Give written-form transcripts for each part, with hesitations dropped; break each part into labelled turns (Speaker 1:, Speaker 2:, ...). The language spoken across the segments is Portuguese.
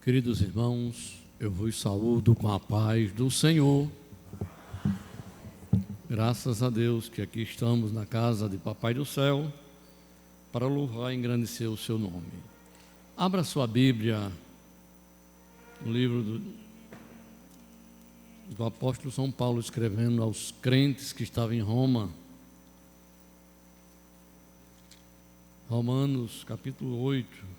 Speaker 1: Queridos irmãos, eu vos saúdo com a paz do Senhor. Graças a Deus que aqui estamos na casa de Papai do Céu para louvar e engrandecer o seu nome. Abra sua Bíblia no livro do apóstolo São Paulo, escrevendo aos crentes que estavam em Roma. Romanos capítulo 8.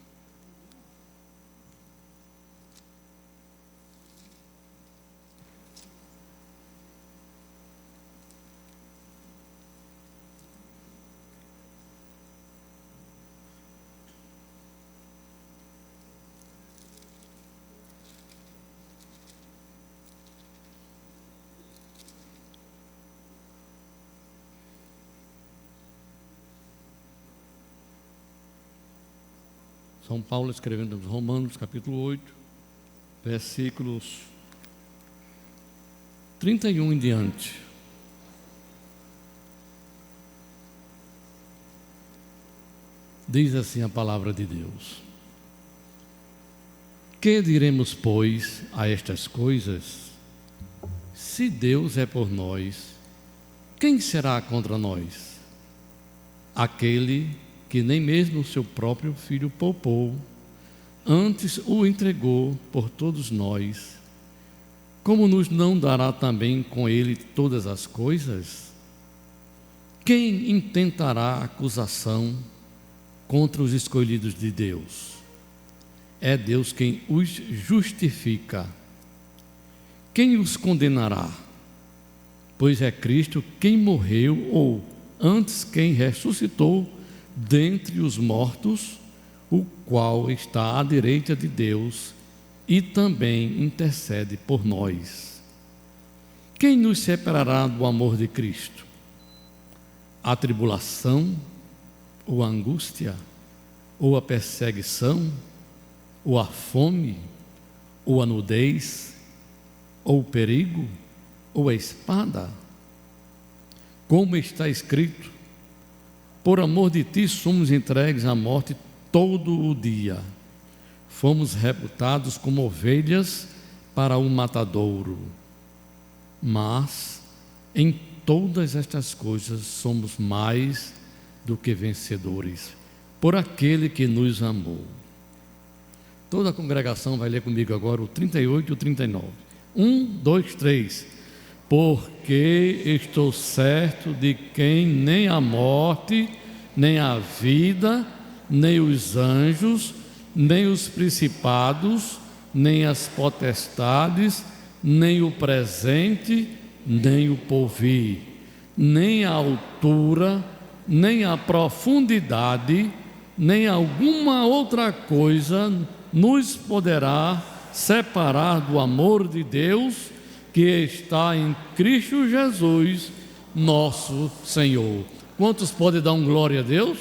Speaker 1: São Paulo escrevendo aos Romanos, capítulo 8, versículos 31 em diante. Diz assim a palavra de Deus: Que diremos, pois, a estas coisas? Se Deus é por nós, quem será contra nós? Aquele que nem mesmo o seu próprio filho poupou, antes o entregou por todos nós, como nos não dará também com ele todas as coisas? Quem intentará acusação contra os escolhidos de Deus? É Deus quem os justifica. Quem os condenará? Pois é Cristo quem morreu, ou antes quem ressuscitou dentre os mortos, o qual está à direita de Deus e também intercede por nós. Quem nos separará do amor de Cristo? A tribulação, ou a angústia, ou a perseguição, ou a fome, ou a nudez, ou o perigo, ou a espada? Como está escrito: por amor de ti somos entregues à morte todo o dia. Fomos reputados como ovelhas para o matadouro. Mas em todas estas coisas somos mais do que vencedores, por aquele que nos amou. Toda a congregação vai ler comigo agora o 38 e o 39. 1, 2, 3. Porque estou certo de quem nem a morte, nem a vida, nem os anjos, nem os principados, nem as potestades, nem o presente, nem o porvir, nem a altura, nem a profundidade, nem alguma outra coisa nos poderá separar do amor de Deus que está em Cristo Jesus, nosso Senhor. Quantos podem dar um glória a Deus?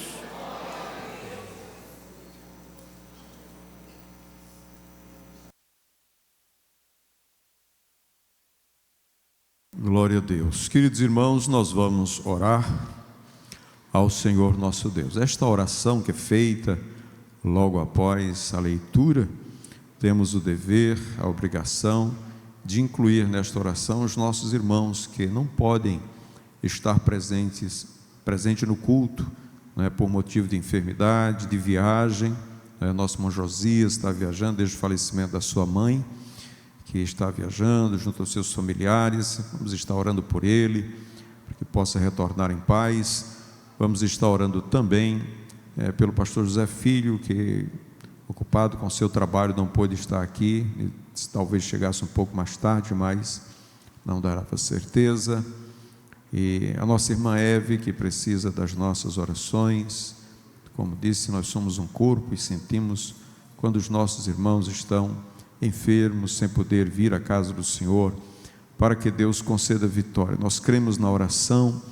Speaker 2: Glória a Deus. Queridos irmãos, nós vamos orar ao Senhor nosso Deus. Esta oração que é feita logo após a leitura, temos o dever, a obrigação de incluir nesta oração os nossos irmãos que não podem estar presente no culto, por motivo de enfermidade, de viagem. Nosso irmão Josias está viajando desde o falecimento da sua mãe, que está viajando junto aos seus familiares. Vamos estar orando por ele, para que possa retornar em paz. Vamos estar orando também pelo pastor José Filho, que ocupado com seu trabalho não pôde estar aqui, talvez chegasse um pouco mais tarde, mas não dará para certeza. E a nossa irmã Eve, que precisa das nossas orações. Como disse, nós somos um corpo e sentimos quando os nossos irmãos estão enfermos, sem poder vir à casa do Senhor, para que Deus conceda vitória. Nós cremos na oração,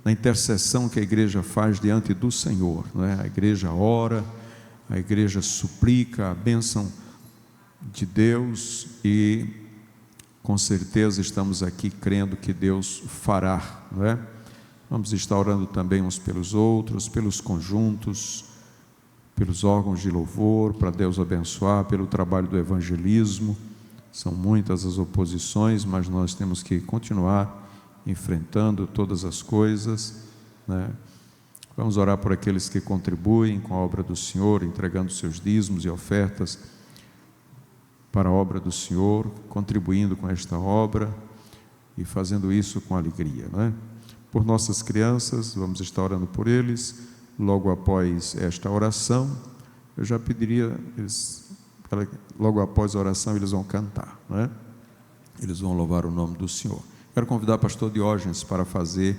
Speaker 2: na intercessão que a igreja faz diante do Senhor, A igreja ora, a igreja suplica a bênção de Deus e com certeza estamos aqui crendo que Deus fará, Vamos estar orando também uns pelos outros, pelos conjuntos, pelos órgãos de louvor, para Deus abençoar, pelo trabalho do evangelismo. São muitas as oposições, mas nós temos que continuar enfrentando todas as coisas, né? Vamos orar por aqueles que contribuem com a obra do Senhor, entregando seus dízimos e ofertas para a obra do Senhor, contribuindo com esta obra e fazendo isso com alegria, né? Por nossas crianças, vamos estar orando por eles. Logo após esta oração, eu já pediria, logo após a oração eles vão cantar, né? Eles vão louvar o nome do Senhor. Quero convidar o pastor Diógenes para fazer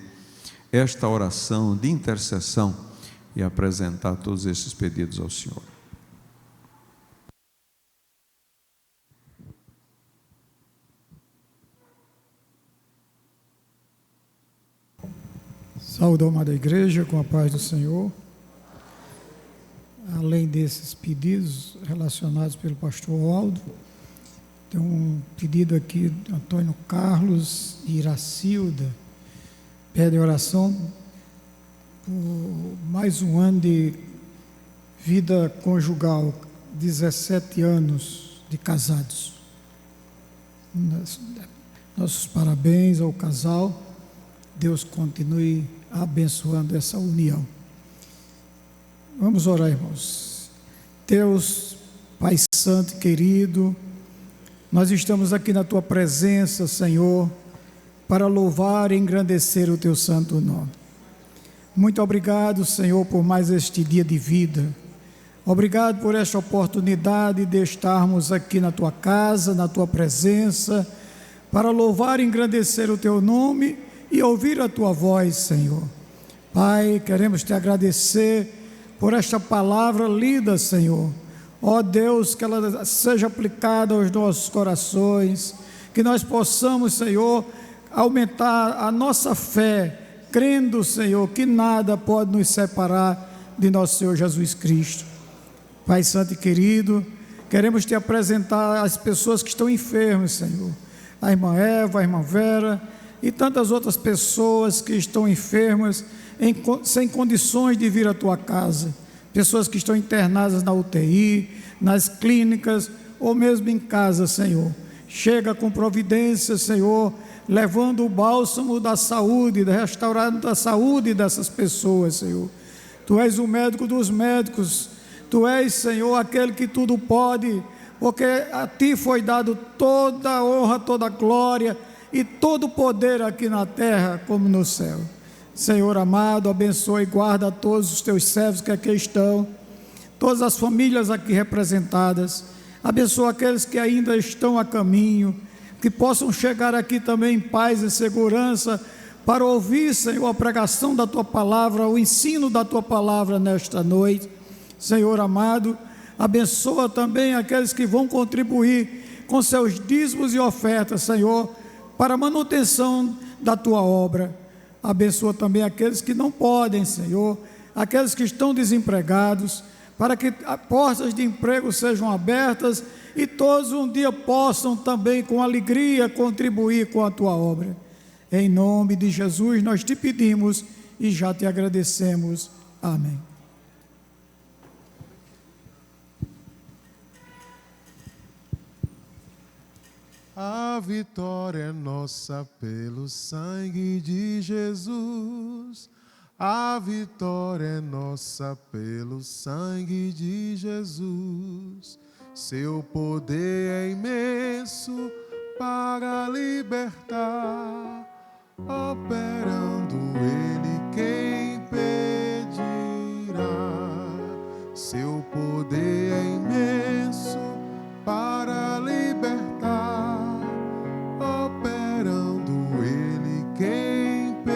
Speaker 2: esta oração de intercessão e apresentar todos esses pedidos ao Senhor.
Speaker 3: Saúde a amada igreja com a paz do Senhor. Além desses pedidos relacionados pelo pastor Aldo, tem um pedido aqui de Antônio Carlos e Iracilda. Pede oração por mais um ano de vida conjugal, 17 anos de casados. Nossos parabéns ao casal. Deus continue abençoando essa união. Vamos orar, irmãos. Deus, Pai Santo e querido, nós estamos aqui na Tua presença, Senhor, para louvar e engrandecer o Teu santo nome. Muito obrigado, Senhor, por mais este dia de vida. Obrigado por esta oportunidade de estarmos aqui na Tua casa, na Tua presença, para louvar e engrandecer o Teu nome e ouvir a Tua voz, Senhor. Pai, queremos Te agradecer por esta palavra lida, Senhor. Ó Deus, que ela seja aplicada aos nossos corações, que nós possamos, Senhor, aumentar a nossa fé, crendo, Senhor, que nada pode nos separar de nosso Senhor Jesus Cristo. Pai Santo e querido, queremos Te apresentar as pessoas que estão enfermas, Senhor. A irmã Eva, a irmã Vera e tantas outras pessoas que estão enfermas, sem condições de vir à Tua casa. Pessoas que estão internadas na UTI, nas clínicas ou mesmo em casa, Senhor. Chega com providência, Senhor, levando o bálsamo da saúde, restaurando a saúde dessas pessoas, Senhor. Tu és o médico dos médicos, Tu és, Senhor, aquele que tudo pode, porque a Ti foi dado toda a honra, toda a glória e todo o poder aqui na terra como no céu. Senhor amado, abençoe e guarda a todos os Teus servos que aqui estão, todas as famílias aqui representadas. Abençoa aqueles que ainda estão a caminho, que possam chegar aqui também em paz e segurança para ouvir, Senhor, a pregação da Tua palavra, o ensino da Tua palavra nesta noite. Senhor amado, abençoa também aqueles que vão contribuir com seus dízimos e ofertas, Senhor, para a manutenção da Tua obra. Abençoa também aqueles que não podem, Senhor, aqueles que estão desempregados, para que portas de emprego sejam abertas e todos um dia possam também com alegria contribuir com a Tua obra. Em nome de Jesus nós Te pedimos e já Te agradecemos. Amém.
Speaker 4: A vitória é nossa pelo sangue de Jesus. A vitória é nossa pelo sangue de Jesus. Seu poder é imenso para libertar. Operando Ele, quem impedirá? Seu poder é imenso para libertar. Operando Ele, quem impedirá?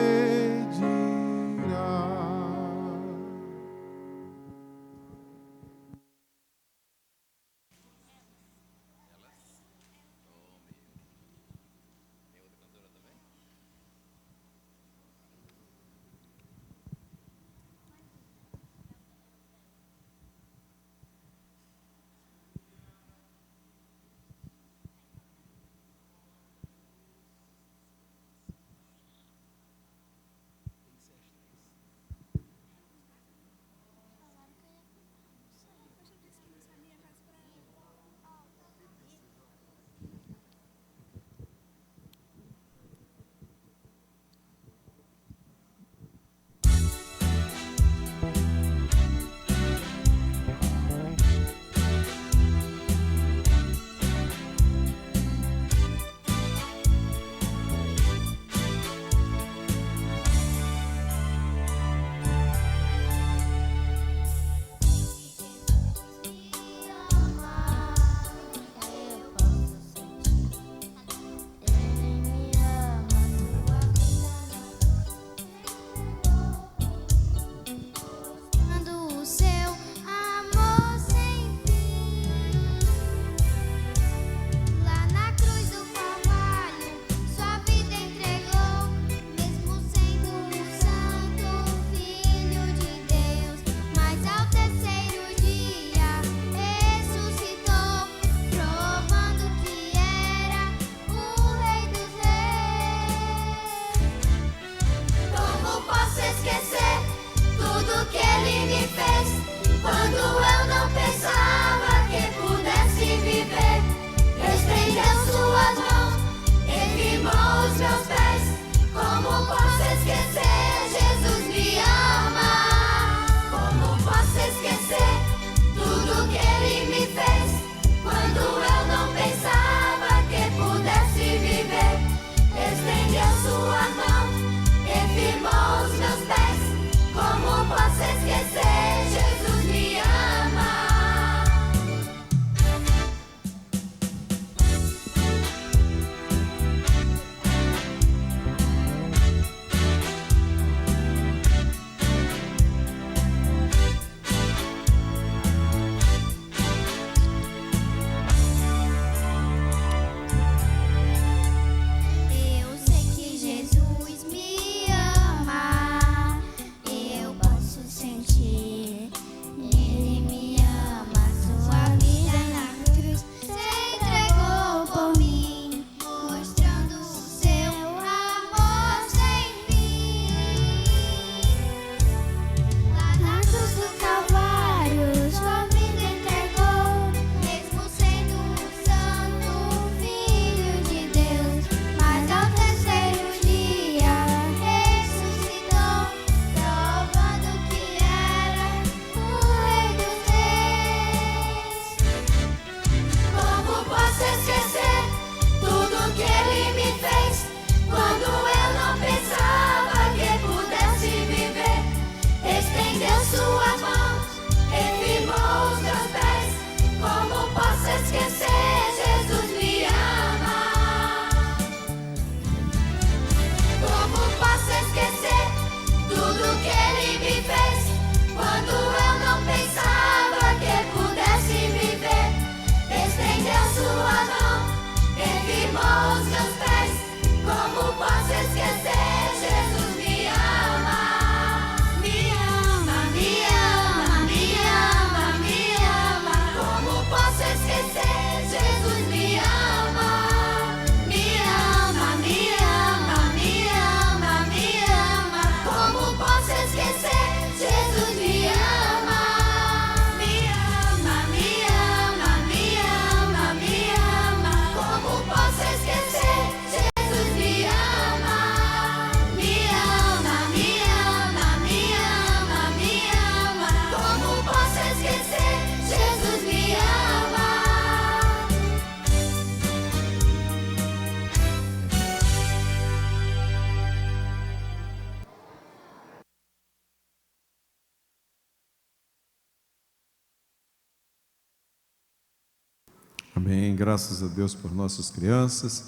Speaker 2: Amém. Graças a Deus por nossas crianças.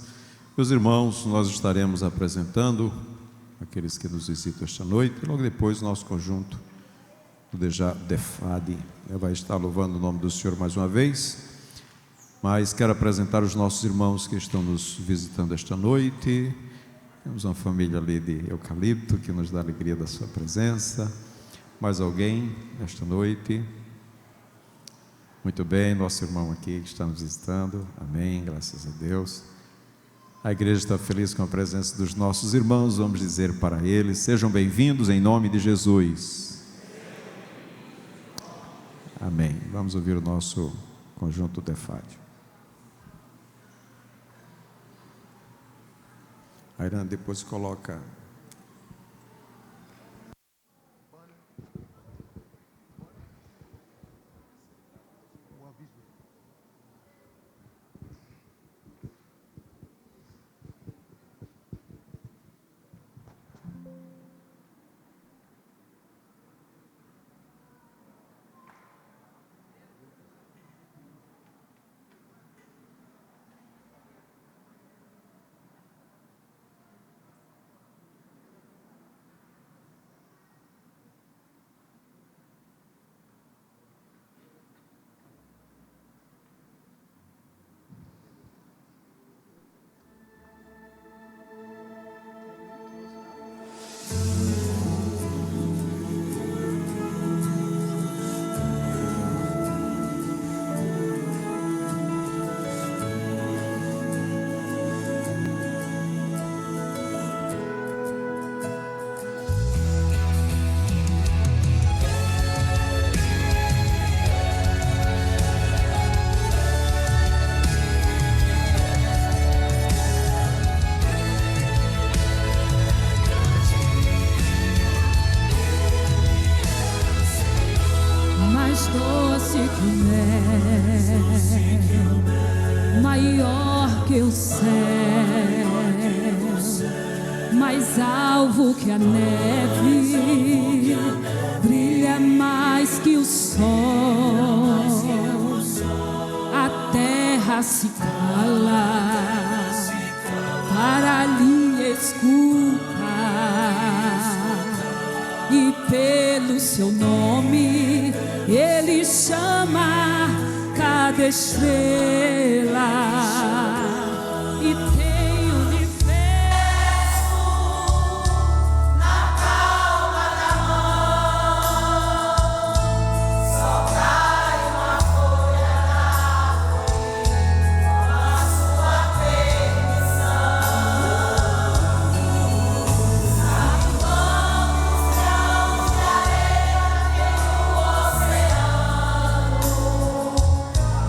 Speaker 2: Meus irmãos, nós estaremos apresentando aqueles que nos visitam esta noite. E logo depois, nosso conjunto do Defade vai estar louvando o nome do Senhor mais uma vez. Mas quero apresentar os nossos irmãos que estão nos visitando esta noite. Temos uma família ali de Eucalipto que nos dá alegria da sua presença. Mais alguém esta noite? Muito bem, nosso irmão aqui que está nos visitando. Amém, graças a Deus. A igreja está feliz com a presença dos nossos irmãos. Vamos dizer para eles: sejam bem-vindos em nome de Jesus. Amém. Vamos ouvir o nosso conjunto Defade. A Irã depois coloca.
Speaker 5: Doce que o mel, maior que o céu, mais alvo que a neve, brilha mais que o sol. A terra se cala para lhe escutar, e pelo seu nome Ele chama cada estrela, e tem o universo na palma da mão. Só cai uma folha na árvore com a sua permissão. Sabe quantos grãos de areia tem no oceano?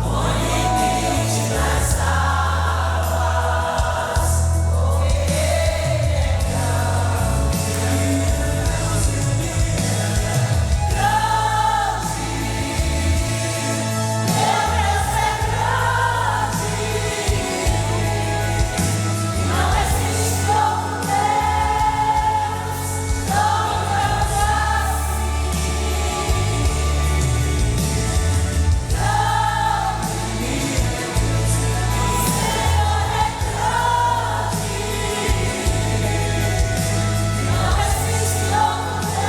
Speaker 5: Põe limite nas águas, não existe outro Deus como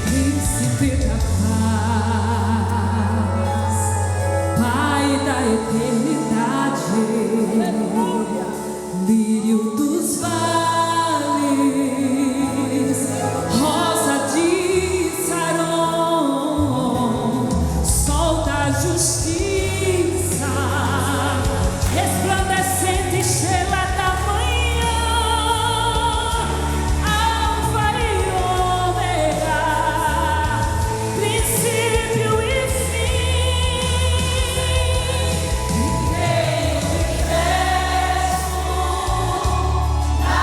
Speaker 5: Príncipe da paz, Pai da eternidade, lírio dos vales, rosa de Saron, sol da justiça, resplandecente estrela da manhã, Alfa e Ômega, princípio e fim. Tem o universo na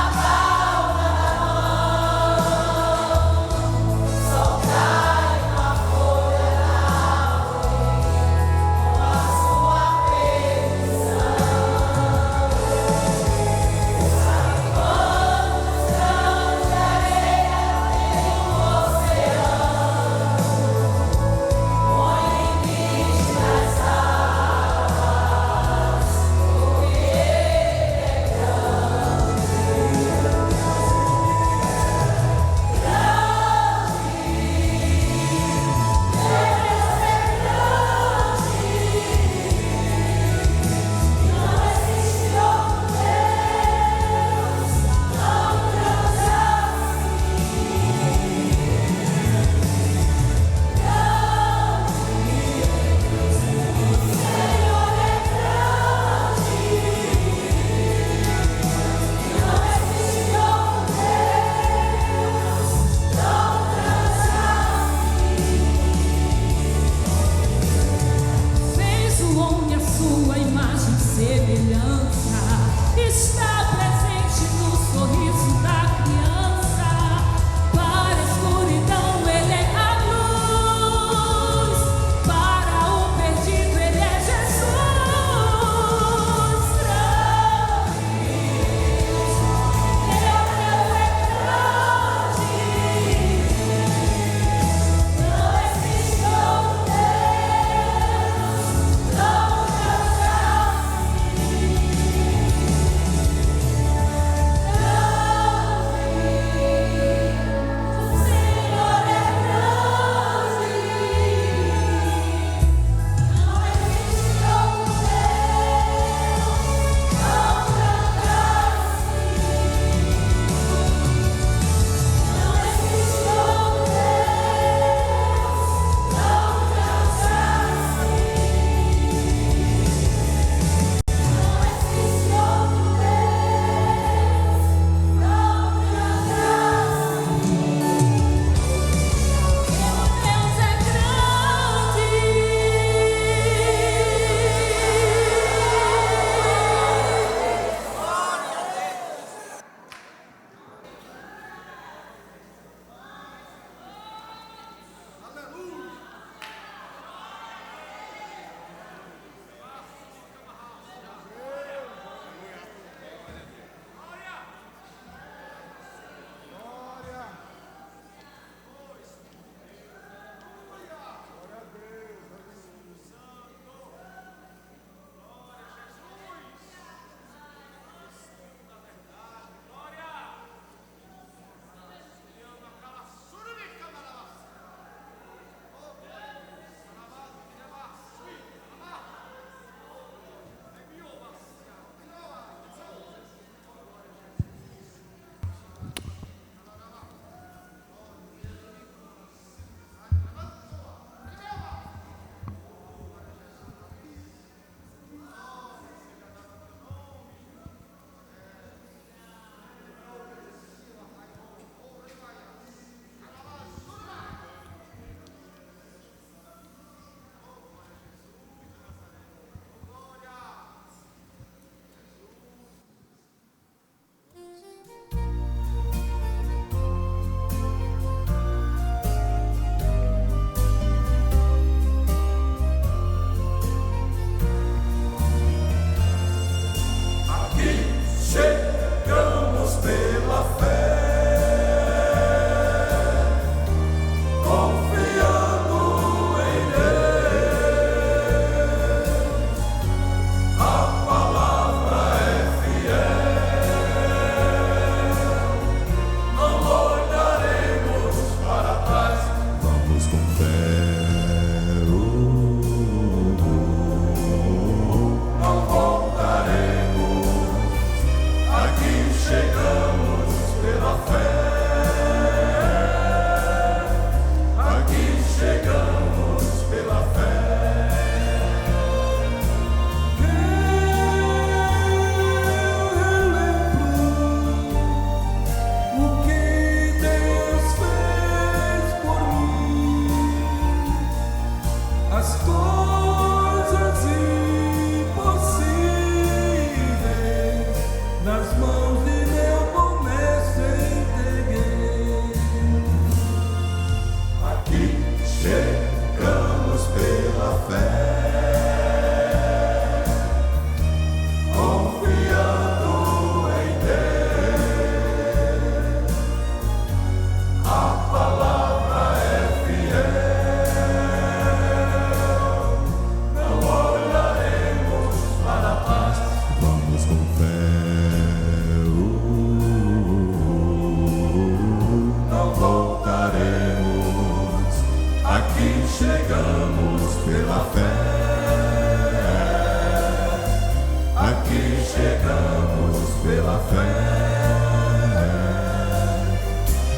Speaker 2: chegamos pela fé,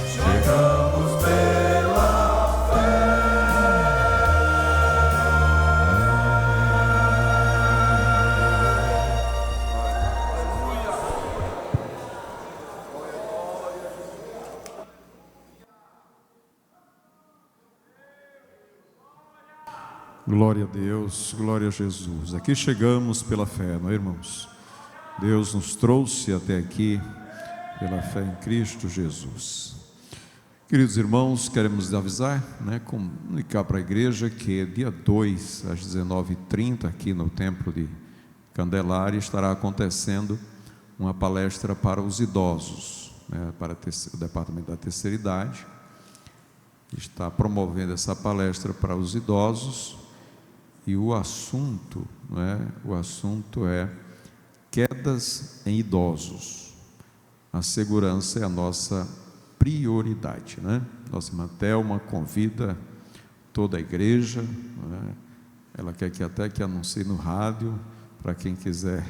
Speaker 2: chegamos pela fé. Glória a Deus, glória a Jesus. Aqui chegamos pela fé, não é, irmãos? Deus nos trouxe até aqui pela fé em Cristo Jesus. Queridos irmãos, queremos avisar, comunicar para a igreja que dia 2 às 19h30 aqui no Templo de Candelária estará acontecendo uma palestra para os idosos, para o Departamento da Terceira Idade. Está promovendo essa palestra para os idosos. E o assunto é quedas em idosos. A segurança é a nossa prioridade, Nossa irmã Thelma convida toda a igreja, Ela quer que até que anuncie no rádio, para quem quiser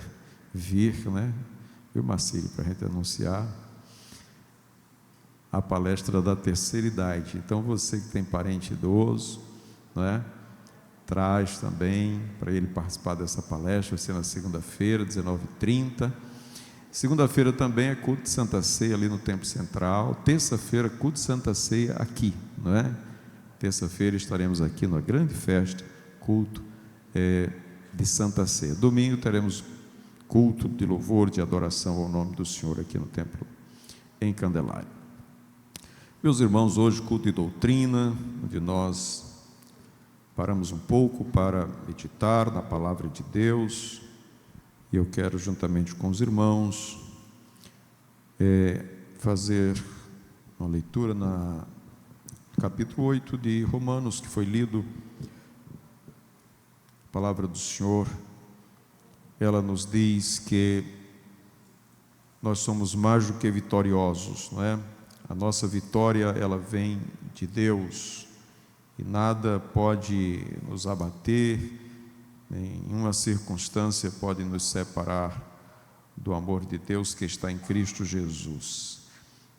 Speaker 2: vir, Viu, Marcílio, para a gente anunciar a palestra da terceira idade. Então, você que tem parente idoso, traz também para ele participar dessa palestra. Vai ser na segunda-feira, 19h30. Segunda-feira também é culto de Santa Ceia ali no Templo Central. Terça-feira, culto de Santa Ceia aqui, Terça-feira estaremos aqui numa grande festa, culto de Santa Ceia. Domingo teremos culto de louvor, de adoração ao nome do Senhor aqui no Templo em Candelária. Meus irmãos, hoje culto de doutrina, onde nós paramos um pouco para meditar na palavra de Deus, e eu quero, juntamente com os irmãos, fazer uma leitura no capítulo 8 de Romanos, que foi lido. A palavra do Senhor, ela nos diz que nós somos mais do que vitoriosos, A nossa vitória, ela vem de Deus, e nada pode nos abater, nenhuma circunstância pode nos separar do amor de Deus que está em Cristo Jesus.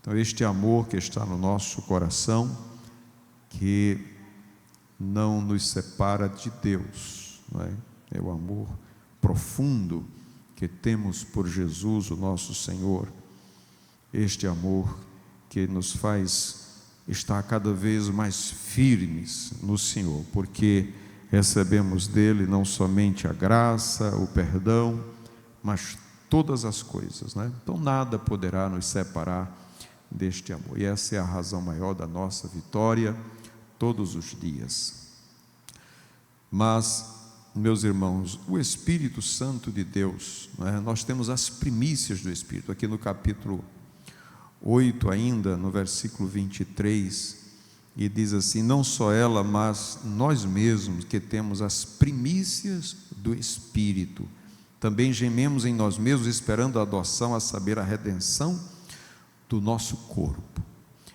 Speaker 2: Então, este amor que está no nosso coração, que não nos separa de Deus, é o amor profundo que temos por Jesus, o nosso Senhor. Este amor que nos faz estar cada vez mais firmes no Senhor, porque recebemos dele não somente a graça, o perdão, mas todas as coisas, Então nada poderá nos separar deste amor, e essa é a razão maior da nossa vitória todos os dias. Mas, meus irmãos, o Espírito Santo de Deus, nós temos as primícias do Espírito. Aqui no capítulo 8 ainda, no versículo 23, e diz assim: não só ela, mas nós mesmos que temos as primícias do Espírito, também gememos em nós mesmos, esperando a adoção, a saber, a redenção do nosso corpo.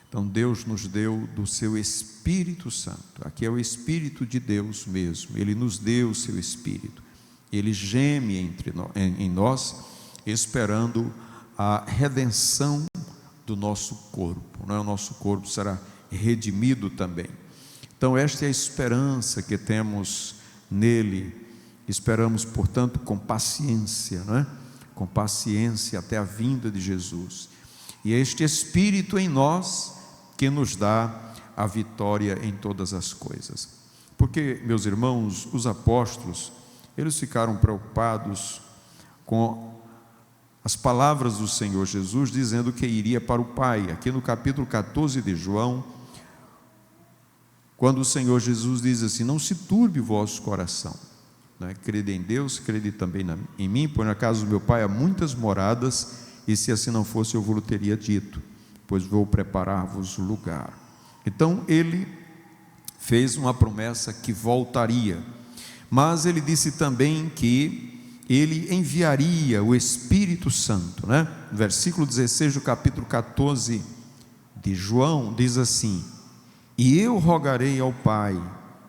Speaker 2: Então Deus nos deu do seu Espírito Santo. Aqui é o Espírito de Deus mesmo. Ele nos deu o seu Espírito. Ele geme em nós, esperando a redenção do nosso corpo, O nosso corpo será redimido também. Então esta é a esperança que temos nele. Esperamos, portanto, com paciência, Com paciência até a vinda de Jesus. E é este Espírito em nós que nos dá a vitória em todas as coisas. Porque, meus irmãos, os apóstolos, eles ficaram preocupados com as palavras do Senhor Jesus, dizendo que iria para o Pai. Aqui no capítulo 14 de João, quando o Senhor Jesus diz assim: não se turbe o vosso coração, crede em Deus, crede também em mim, pois na casa do meu Pai há muitas moradas, e se assim não fosse, eu vos teria dito, pois vou preparar-vos lugar. Então ele fez uma promessa que voltaria, mas ele disse também que ele enviaria o Espírito Santo, No versículo 16 do capítulo 14 de João, diz assim: e eu rogarei ao Pai,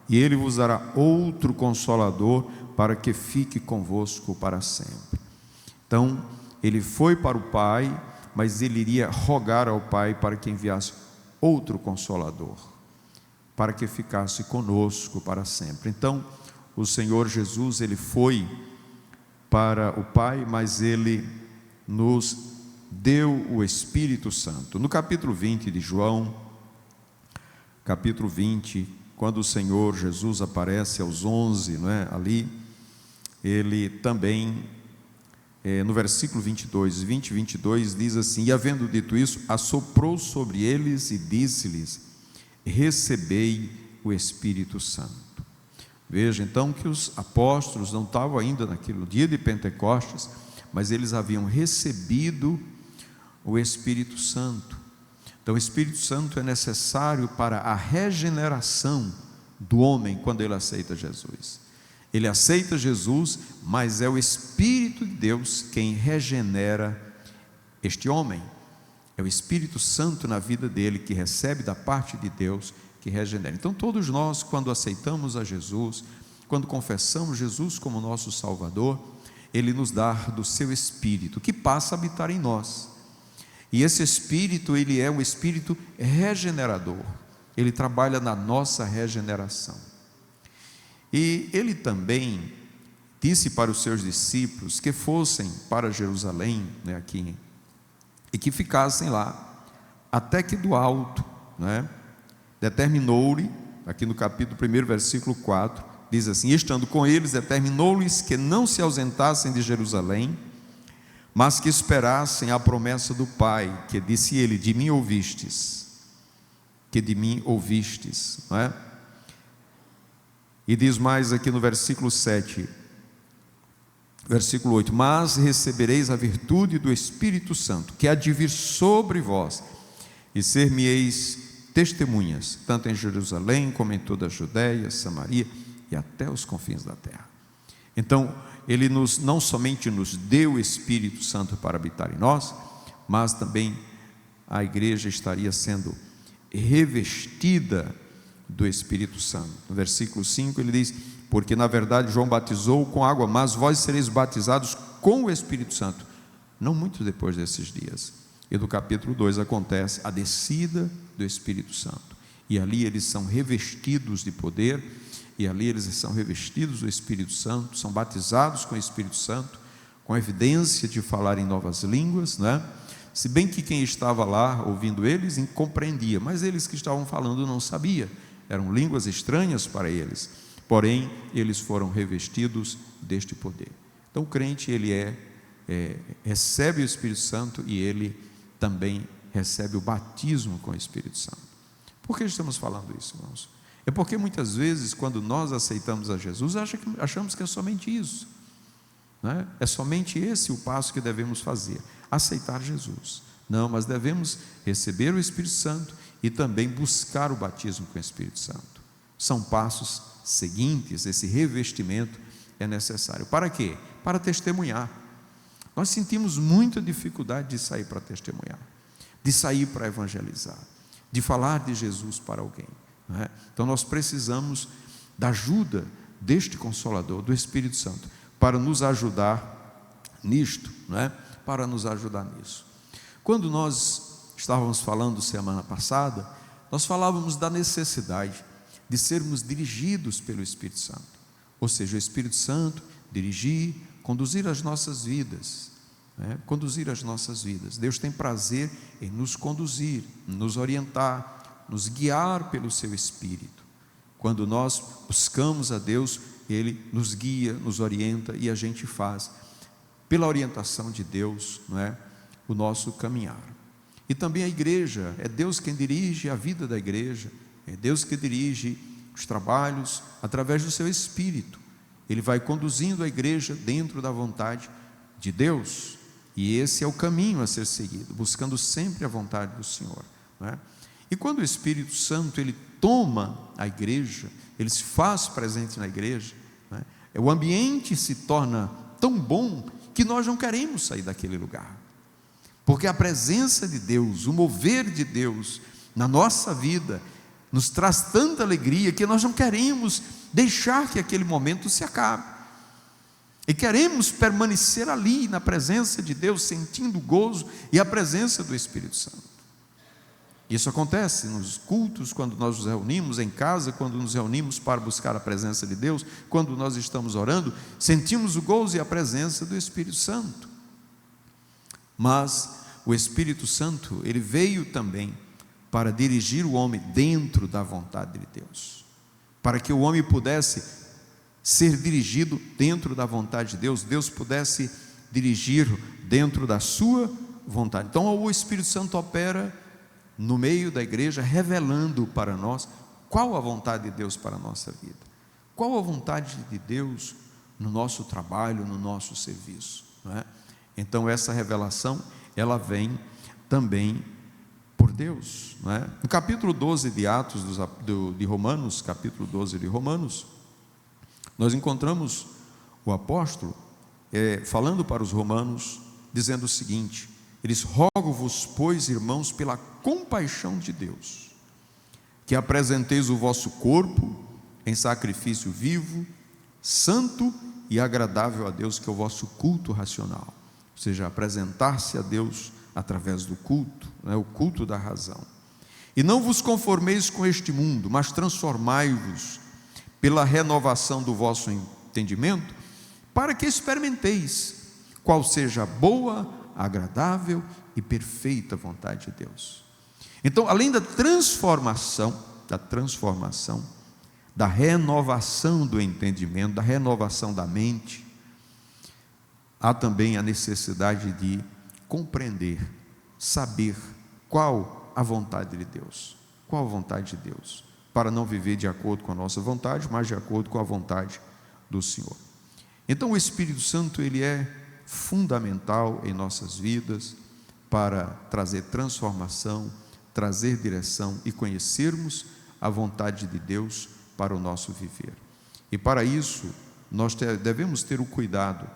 Speaker 2: e ele vos dará outro Consolador, para que fique convosco para sempre. Então, ele foi para o Pai, mas ele iria rogar ao Pai para que enviasse outro Consolador, para que ficasse conosco para sempre. Então, o Senhor Jesus, ele foi para o Pai, mas ele nos deu o Espírito Santo. No capítulo 20 de João, capítulo 20, quando o Senhor Jesus aparece aos 11, não é? Ali, ele também, no versículo 22, 20 e 22, diz assim: e havendo dito isso, assoprou sobre eles e disse-lhes: recebei o Espírito Santo. Veja então que os apóstolos não estavam ainda naquele dia de Pentecostes, mas eles haviam recebido o Espírito Santo. Então o Espírito Santo é necessário para a regeneração do homem quando ele aceita Jesus. Ele aceita Jesus, mas é o Espírito de Deus quem regenera este homem. É o Espírito Santo na vida dele que recebe da parte de Deus, que regenera. Então todos nós, quando aceitamos a Jesus, quando confessamos Jesus como nosso Salvador, Ele nos dá do seu Espírito, que passa a habitar em nós. E esse Espírito, ele é um Espírito regenerador. Ele trabalha na nossa regeneração. E Ele também disse para os seus discípulos que fossem para Jerusalém, né, aqui, e que ficassem lá, até que do alto, né, determinou-lhe, aqui no capítulo 1, versículo 4, diz assim: estando com eles, determinou-lhes que não se ausentassem de Jerusalém, mas que esperassem a promessa do Pai, que disse ele: de mim ouvistes, que de mim ouvistes, não é? E diz mais aqui no versículo 7, versículo 8: mas recebereis a virtude do Espírito Santo, que há de vir sobre vós, e ser-me-eis testemunhas, tanto em Jerusalém, como em toda a Judéia, Samaria e até os confins da terra. Então, Ele não somente nos deu o Espírito Santo para habitar em nós, mas também a igreja estaria sendo revestida do Espírito Santo. No versículo 5 ele diz: porque na verdade João batizou com água, mas vós sereis batizados com o Espírito Santo, não muito depois desses dias. E do capítulo 2 acontece a descida do Espírito Santo, e ali eles são revestidos de poder, e ali eles são revestidos do Espírito Santo, são batizados com o Espírito Santo, com a evidência de falar em novas línguas, né? Se bem que quem estava lá ouvindo eles compreendia, mas eles que estavam falando não sabiam, eram línguas estranhas para eles, porém eles foram revestidos deste poder. Então o crente, ele recebe o Espírito Santo, e ele também recebe o batismo com o Espírito Santo. Por que estamos falando isso, irmãos? É porque muitas vezes, quando nós aceitamos a Jesus, achamos que é somente isso, né? É somente esse o passo que devemos fazer, aceitar Jesus. Não, mas devemos receber o Espírito Santo e também buscar o batismo com o Espírito Santo. São passos seguintes. Esse revestimento é necessário. Para quê? Para testemunhar. Nós sentimos muita dificuldade de sair para testemunhar, de sair para evangelizar, de falar de Jesus para alguém, não é? Então nós precisamos da ajuda deste Consolador, do Espírito Santo, para nos ajudar nisto, não é? Para nos ajudar nisso. Quando nós estávamos falando semana passada, nós falávamos da necessidade de sermos dirigidos pelo Espírito Santo, ou seja, o Espírito Santo dirigir, conduzir as nossas vidas, né? Conduzir as nossas vidas. Deus tem prazer em nos conduzir, nos orientar, nos guiar pelo seu Espírito. Quando nós buscamos a Deus, Ele nos guia, nos orienta, e a gente faz, pela orientação de Deus, não é? O nosso caminhar. E também a igreja, é Deus quem dirige a vida da igreja, é Deus que dirige os trabalhos através do seu Espírito. Ele vai conduzindo a igreja dentro da vontade de Deus, e esse é o caminho a ser seguido, buscando sempre a vontade do Senhor, não é? E quando o Espírito Santo, ele toma a igreja, ele se faz presente na igreja, não é? O ambiente se torna tão bom que nós não queremos sair daquele lugar, porque a presença de Deus, o mover de Deus na nossa vida nos traz tanta alegria que nós não queremos deixar que aquele momento se acabe. E queremos permanecer ali na presença de Deus, sentindo o gozo e a presença do Espírito Santo. Isso acontece nos cultos, quando nós nos reunimos em casa, quando nos reunimos para buscar a presença de Deus, quando nós estamos orando, sentimos o gozo e a presença do Espírito Santo. Mas o Espírito Santo, ele veio também para dirigir o homem dentro da vontade de Deus, para que o homem pudesse ser dirigido dentro da vontade de Deus, Deus pudesse dirigir dentro da sua vontade. Então o Espírito Santo opera no meio da igreja, revelando para nós qual a vontade de Deus para a nossa vida, qual a vontade de Deus no nosso trabalho, no nosso serviço, não é? Então essa revelação, ela vem também por Deus, não é? No capítulo 12 de Atos de Romanos, capítulo 12 de Romanos, nós encontramos o apóstolo falando para os romanos, dizendo o seguinte: eles: rogo-vos, pois, irmãos, pela compaixão de Deus, que apresenteis o vosso corpo em sacrifício vivo, santo e agradável a Deus, que é o vosso culto racional. Ou seja, apresentar-se a Deus através do culto, né? O culto da razão. E não vos conformeis com este mundo, mas transformai-vos pela renovação do vosso entendimento, para que experimenteis qual seja a boa, agradável e perfeita vontade de Deus. Então, além da transformação, da renovação do entendimento, da renovação da mente, há também a necessidade de compreender, saber qual a vontade de Deus, qual a vontade de Deus, para não viver de acordo com a nossa vontade, mas de acordo com a vontade do Senhor. Então o Espírito Santo, ele é fundamental em nossas vidas para trazer transformação, trazer direção e conhecermos a vontade de Deus para o nosso viver. E para isso nós devemos ter o cuidado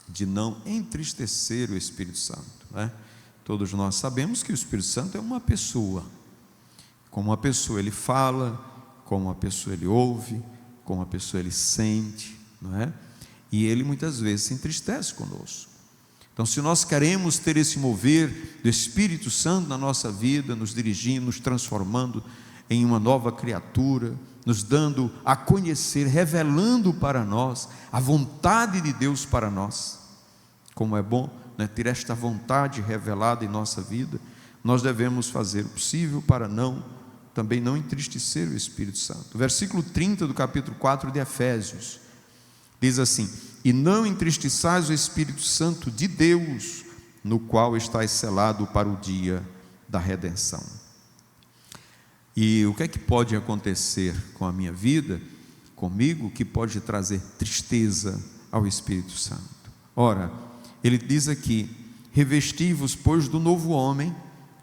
Speaker 2: de não entristecer o Espírito Santo, né? Todos nós sabemos que o Espírito Santo é uma pessoa. Como uma pessoa ele fala, como uma pessoa ele ouve, como uma pessoa ele sente, não é? E ele muitas vezes se entristece conosco. Então, se nós queremos ter esse mover do Espírito Santo na nossa vida, nos dirigindo, nos transformando em uma nova criatura, nos dando a conhecer, revelando para nós a vontade de Deus para nós, como é bom, né, ter esta vontade revelada em nossa vida, nós devemos fazer o possível para também não entristecer o Espírito Santo. O versículo 30 do capítulo 4 de Efésios diz assim: e não entristeçais o Espírito Santo de Deus, no qual estáis selado para o dia da redenção. E o que é que pode acontecer com a minha vida, comigo, que pode trazer tristeza ao Espírito Santo? Ora, ele diz aqui: revesti-vos, pois, do novo homem,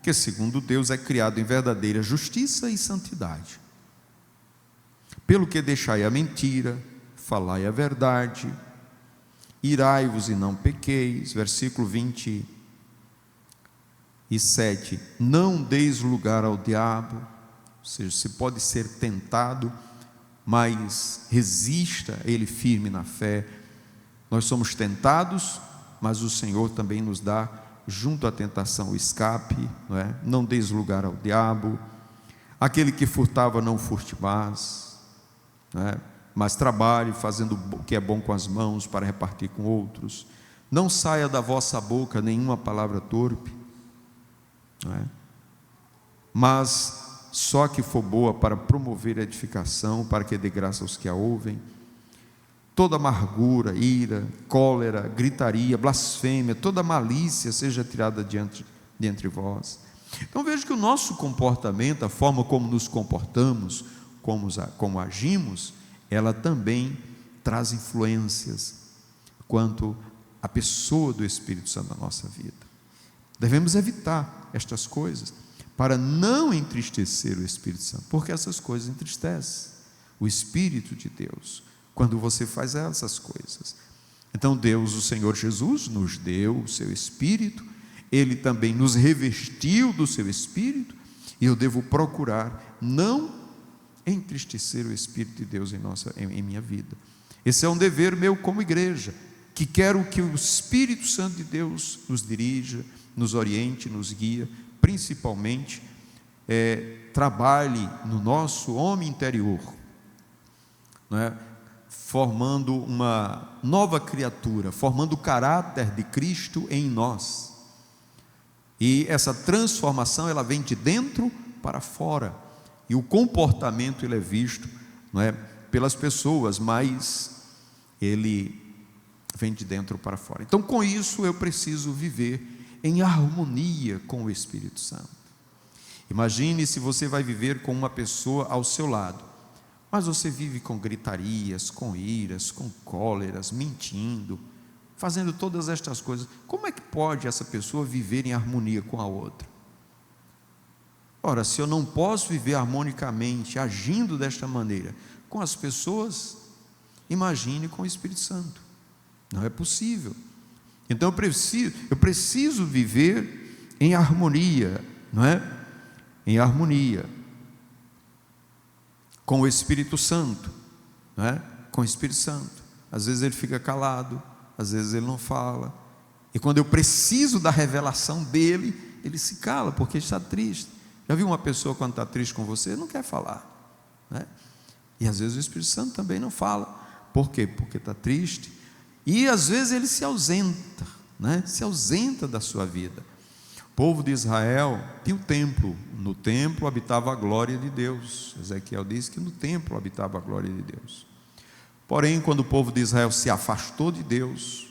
Speaker 2: que segundo Deus é criado em verdadeira justiça e santidade. Pelo que deixai a mentira, falai a verdade, irai-vos e não pequeis. Versículo 27, não deis lugar ao diabo. Ou seja, você pode ser tentado, mas resista a ele firme na fé. Nós somos tentados, mas o Senhor também nos dá, junto à tentação, o escape, não é? Não deis lugar ao diabo. Aquele que furtava, não furte mais, não é? Mas trabalhe fazendo o que é bom com as mãos para repartir com outros. Não saia da vossa boca nenhuma palavra torpe, não é? Mas só que for boa para promover a edificação, para que dê graça aos que a ouvem. Toda amargura, ira, cólera, gritaria, blasfêmia, toda malícia seja tirada de entre vós. Então veja que o nosso comportamento, a forma como nos comportamos, como agimos, ela também traz influências quanto à pessoa do Espírito Santo na nossa vida. Devemos evitar estas coisas para não entristecer o Espírito Santo, porque essas coisas entristecem o Espírito de Deus quando você faz essas coisas. Então Deus, o Senhor Jesus, nos deu o seu Espírito, Ele também nos revestiu do seu Espírito, e eu devo procurar não entristecer o Espírito de Deus em minha vida. Esse é um dever meu como igreja, que quero que o Espírito Santo de Deus nos dirija, nos oriente, nos guia, principalmente trabalhe no nosso homem interior, não é? Formando uma nova criatura, formando o caráter de Cristo em nós. E essa transformação, ela vem de dentro para fora, e o comportamento ele é visto, não é, pelas pessoas, mas ele vem de dentro para fora. Então, com isso eu preciso viver em harmonia com o Espírito Santo. Imagine se você vai viver com uma pessoa ao seu lado, mas você vive com gritarias, com iras, com cóleras, mentindo, fazendo todas estas coisas. Como é que pode essa pessoa viver em harmonia com a outra? Ora, se eu não posso viver harmonicamente, agindo desta maneira com as pessoas, imagine com o Espírito Santo. Não é possível. Então eu preciso viver em harmonia, não é? Em harmonia com o Espírito Santo, não é? Com o Espírito Santo. Às vezes ele fica calado, às vezes ele não fala, e quando eu preciso da revelação dele, ele se cala, porque está triste. Já viu uma pessoa quando está triste com você? Não quer falar, né? E às vezes o Espírito Santo também não fala. Por quê? Porque está triste, e às vezes ele se ausenta, né? Se ausenta da sua vida. O povo de Israel tinha o templo, no templo habitava a glória de Deus. Ezequiel diz que no templo habitava a glória de Deus. Porém, quando o povo de Israel se afastou de Deus,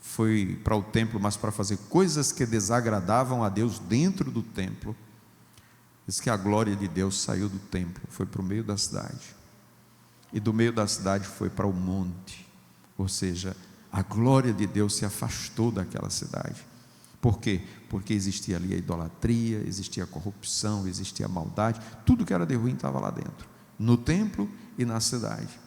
Speaker 2: foi para o templo, mas para fazer coisas que desagradavam a Deus dentro do templo, diz que a glória de Deus saiu do templo, foi para o meio da cidade, e do meio da cidade foi para o monte, ou seja, a glória de Deus se afastou daquela cidade. Por quê? Porque existia ali a idolatria, existia a corrupção, existia a maldade, tudo que era de ruim estava lá dentro, no templo e na cidade.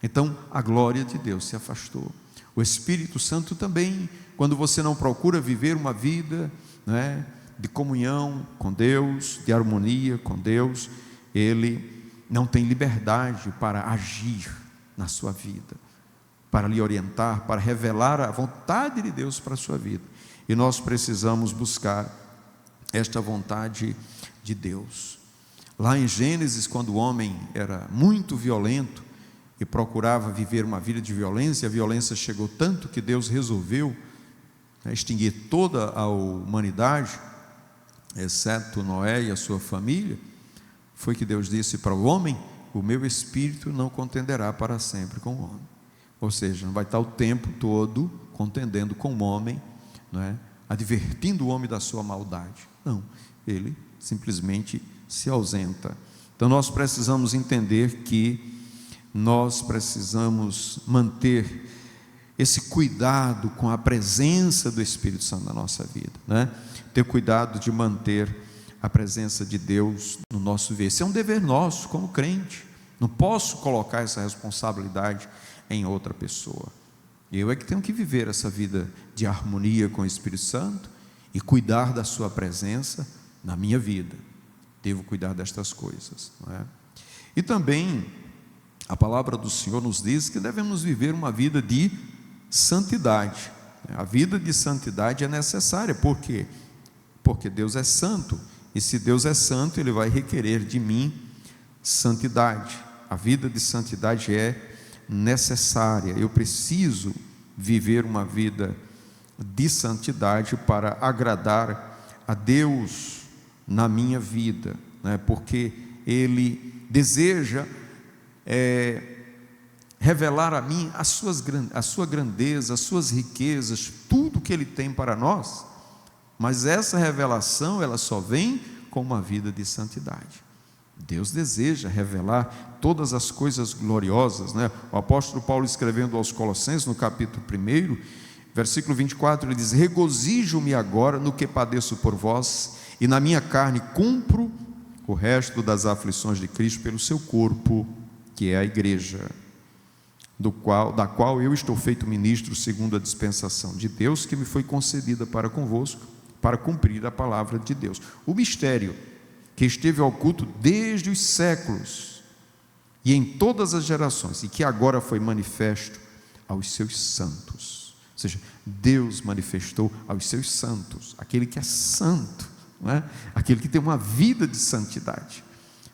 Speaker 2: Então a glória de Deus se afastou. O Espírito Santo também, quando você não procura viver uma vida, né, de comunhão com Deus, de harmonia com Deus, ele não tem liberdade para agir na sua vida, para lhe orientar, para revelar a vontade de Deus para a sua vida. E nós precisamos buscar esta vontade de Deus. Lá em Gênesis, quando o homem era muito violento e procurava viver uma vida de violência, a violência chegou tanto que Deus resolveu extinguir toda a humanidade, exceto Noé e a sua família. Foi que Deus disse para o homem: o meu espírito não contenderá para sempre com o homem. Ou seja, não vai estar o tempo todo contendendo com o homem, não é? Advertindo o homem da sua maldade. Não, ele simplesmente se ausenta. Então nós precisamos entender que nós precisamos manter esse cuidado com a presença do Espírito Santo na nossa vida, né? Ter cuidado de manter a presença de Deus no nosso viver. Esse é um dever nosso como crente. Não posso colocar essa responsabilidade em outra pessoa. Eu é que tenho que viver essa vida de harmonia com o Espírito Santo e cuidar da sua presença na minha vida. Devo cuidar destas coisas, não é? E também a palavra do Senhor nos diz que devemos viver uma vida de santidade. A vida de santidade é necessária. Por quê? Porque Deus é santo, e se Deus é santo, Ele vai requerer de mim santidade. A vida de santidade é necessária. Eu preciso viver uma vida de santidade para agradar a Deus na minha vida, né? Porque Ele deseja revelar a mim a sua grandeza, as suas riquezas, tudo que Ele tem para nós. Mas essa revelação, ela só vem com uma vida de santidade. Deus deseja revelar todas as coisas gloriosas, né? O apóstolo Paulo, escrevendo aos Colossenses, no capítulo 1, versículo 24, ele diz: regozijo-me agora no que padeço por vós, e na minha carne cumpro o resto das aflições de Cristo pelo seu corpo, que é a igreja, da qual eu estou feito ministro segundo a dispensação de Deus que me foi concedida para convosco, para cumprir a palavra de Deus. O mistério que esteve oculto desde os séculos e em todas as gerações, e que agora foi manifesto aos seus santos. Ou seja, Deus manifestou aos seus santos, aquele que é santo, não é? Aquele que tem uma vida de santidade,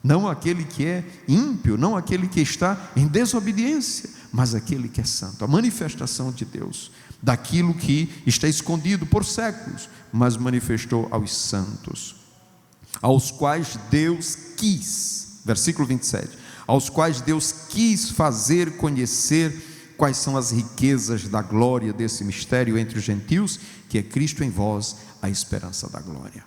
Speaker 2: não aquele que é ímpio, não aquele que está em desobediência, mas aquele que é santo, a manifestação de Deus, daquilo que está escondido por séculos, mas manifestou aos santos, aos quais Deus quis, versículo 27, aos quais Deus quis fazer conhecer quais são as riquezas da glória desse mistério entre os gentios, que é Cristo em vós, a esperança da glória.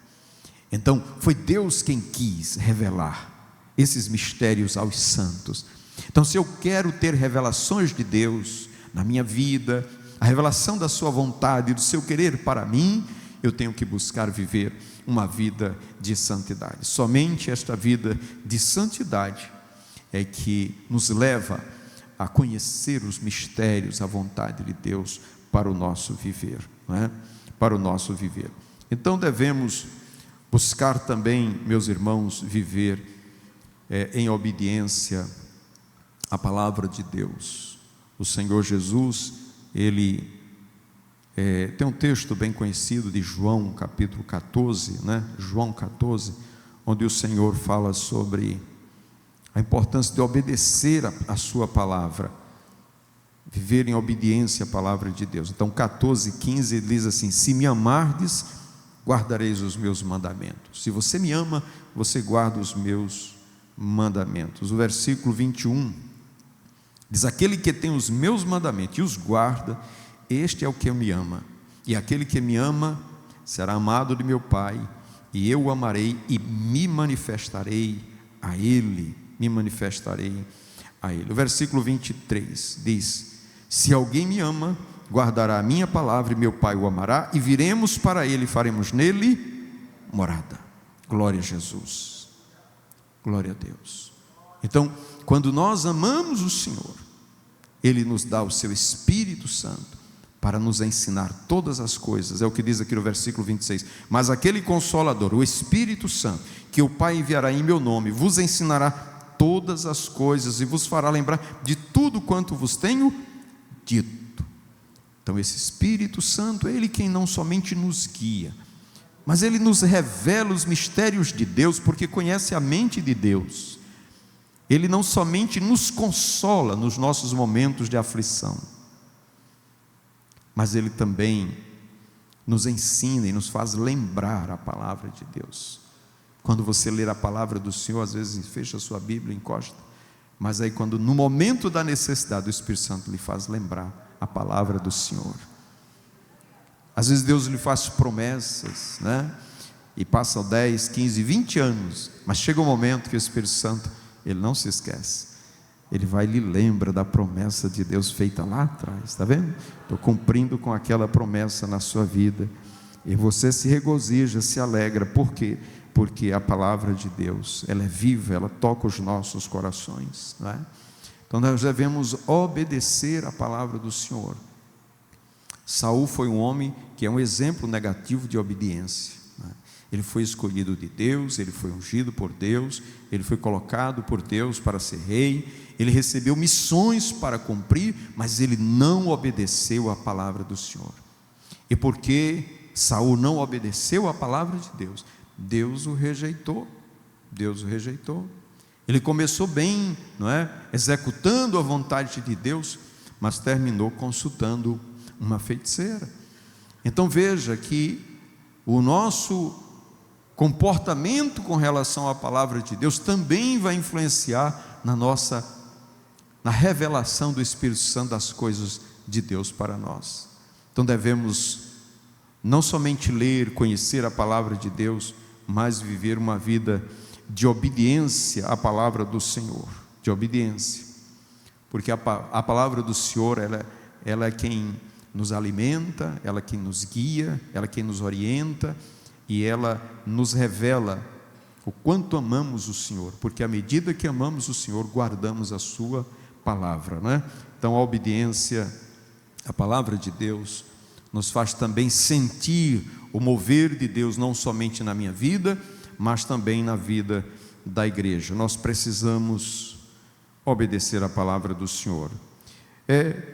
Speaker 2: Então, foi Deus quem quis revelar esses mistérios aos santos. Então, se eu quero ter revelações de Deus na minha vida, a revelação da sua vontade, do seu querer para mim, eu tenho que buscar viver uma vida de santidade. Somente esta vida de santidade é que nos leva a conhecer os mistérios, a vontade de Deus para o nosso viver, não é? Para o nosso viver. Então devemos buscar também, meus irmãos, viver em obediência à palavra de Deus. O Senhor Jesus, Ele tem um texto bem conhecido de João, capítulo 14, né? João 14, onde o Senhor fala sobre a importância de obedecer a sua palavra, viver em obediência à palavra de Deus. Então 14:15 ele diz assim: se me amardes, guardareis os meus mandamentos. Se você me ama, você guarda os meus mandamentos. O versículo 21 diz: aquele que tem os meus mandamentos e os guarda, este é o que me ama, e aquele que me ama será amado de meu Pai, e eu o amarei e me manifestarei a ele. Me manifestarei a ele. O versículo 23 diz: se alguém me ama, guardará a minha palavra, e meu Pai o amará, e viremos para ele e faremos nele morada. Glória a Jesus, glória a Deus. Então, quando nós amamos o Senhor, Ele nos dá o seu Espírito Santo para nos ensinar todas as coisas. É o que diz aqui no versículo 26: mas aquele Consolador, o Espírito Santo, que o Pai enviará em meu nome, vos ensinará todas as coisas e vos fará lembrar de tudo quanto vos tenho dito. Então esse Espírito Santo é Ele quem não somente nos guia, mas Ele nos revela os mistérios de Deus, porque conhece a mente de Deus. Ele não somente nos consola nos nossos momentos de aflição, mas Ele também nos ensina e nos faz lembrar a palavra de Deus. Quando você ler a palavra do Senhor, às vezes fecha a sua Bíblia, encosta, mas aí quando no momento da necessidade, o Espírito Santo lhe faz lembrar a palavra do Senhor. Às vezes Deus lhe faz promessas, né? E passam 10, 15, 20 anos, mas chega um momento que o Espírito Santo, Ele não se esquece, Ele vai e lhe lembra da promessa de Deus feita lá atrás, está vendo? Estou cumprindo com aquela promessa na sua vida, e você se regozija, se alegra. Por quê? Porque a palavra de Deus, ela é viva, ela toca os nossos corações, não é? Então nós devemos obedecer a palavra do Senhor. Saul foi um homem que é um exemplo negativo de obediência, não é? Ele foi escolhido de Deus, ele foi ungido por Deus, ele foi colocado por Deus para ser rei, ele recebeu missões para cumprir, mas ele não obedeceu à palavra do Senhor. E porque Saul não obedeceu à palavra de Deus, Deus o rejeitou. Deus o rejeitou. Ele começou bem, não é? Executando a vontade de Deus, mas terminou consultando uma feiticeira. Então veja que o nosso comportamento com relação à palavra de Deus também vai influenciar na revelação do Espírito Santo das coisas de Deus para nós. Então devemos não somente ler, conhecer a palavra de Deus, mas viver uma vida de obediência à palavra do Senhor, de obediência, porque a palavra do Senhor, ela é quem nos alimenta, ela é quem nos guia, ela é quem nos orienta, e ela nos revela o quanto amamos o Senhor, porque à medida que amamos o Senhor, guardamos a sua palavra, né? Então a obediência à palavra de Deus nos faz também sentir o mover de Deus, não somente na minha vida, mas também na vida da igreja. Nós precisamos obedecer a palavra do Senhor.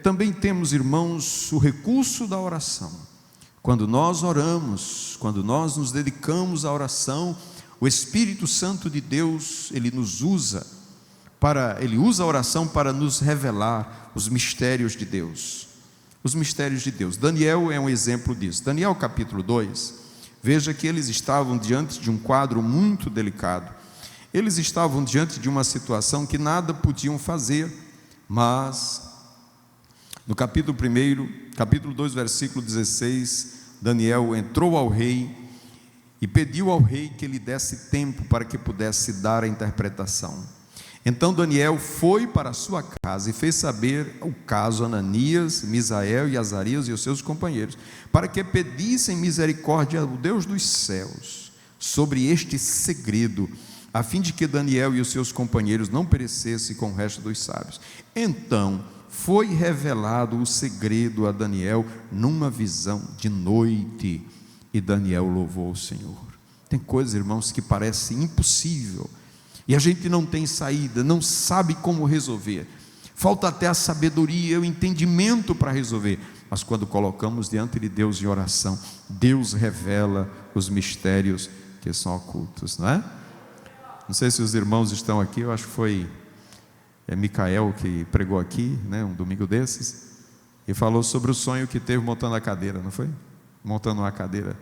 Speaker 2: Também temos, irmãos, o recurso da oração. Quando nós oramos, quando nós nos dedicamos à oração, o Espírito Santo de Deus, Ele usa a oração para nos revelar os mistérios de Deus. Os mistérios de Deus. Daniel é um exemplo disso. Daniel capítulo 2, veja que eles estavam diante de um quadro muito delicado. Eles estavam diante de uma situação que nada podiam fazer, mas no capítulo 2, versículo 16, Daniel entrou ao rei e pediu ao rei que lhe desse tempo para que pudesse dar a interpretação. Então Daniel foi para a sua casa e fez saber o caso a Ananias, Misael e Azarias e os seus companheiros, para que pedissem misericórdia ao Deus dos céus sobre este segredo, a fim de que Daniel e os seus companheiros não perecessem com o resto dos sábios. Então foi revelado o segredo a Daniel numa visão de noite, e Daniel louvou o Senhor. Tem coisas, irmãos, que parecem impossível, e a gente não tem saída, não sabe como resolver, falta até a sabedoria, o entendimento para resolver, mas quando colocamos diante de Deus em oração, Deus revela os mistérios que são ocultos, não é? Não sei se os irmãos estão aqui, eu acho que foi Micael que pregou aqui, né, um domingo desses, e falou sobre o sonho que teve montando a cadeira, não foi? Montando uma cadeira.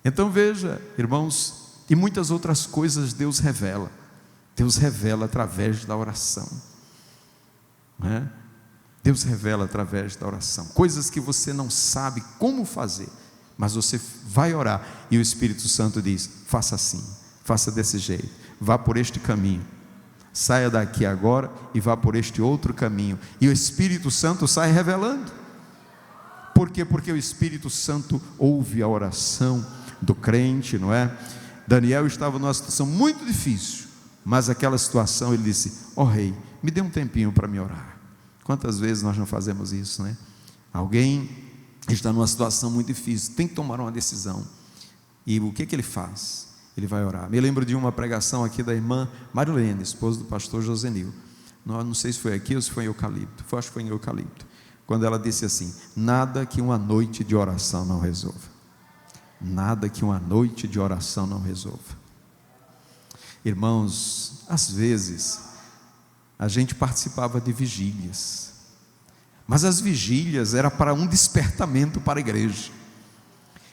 Speaker 2: Então veja, irmãos, e muitas outras coisas Deus revela através da oração, não é? Deus revela através da oração, coisas que você não sabe como fazer, mas você vai orar, e o Espírito Santo diz, faça assim, faça desse jeito, vá por este caminho, saia daqui agora e vá por este outro caminho, e o Espírito Santo sai revelando. Por quê? Porque o Espírito Santo ouve a oração do crente, não é? Daniel estava numa situação muito difícil, mas aquela situação ele disse, rei, me dê um tempinho para me orar. Quantas vezes nós não fazemos isso, né? Alguém está numa situação muito difícil, tem que tomar uma decisão, e o que ele faz? Ele vai orar. Me lembro de uma pregação aqui da irmã Marilene, esposa do pastor Josenil. Não sei se foi aqui ou se foi em Eucalipto. Acho que foi em Eucalipto. Quando ela disse assim, nada que uma noite de oração não resolva. Nada que uma noite de oração não resolva. Irmãos, às vezes a gente participava de vigílias, mas as vigílias era para um despertamento para a igreja.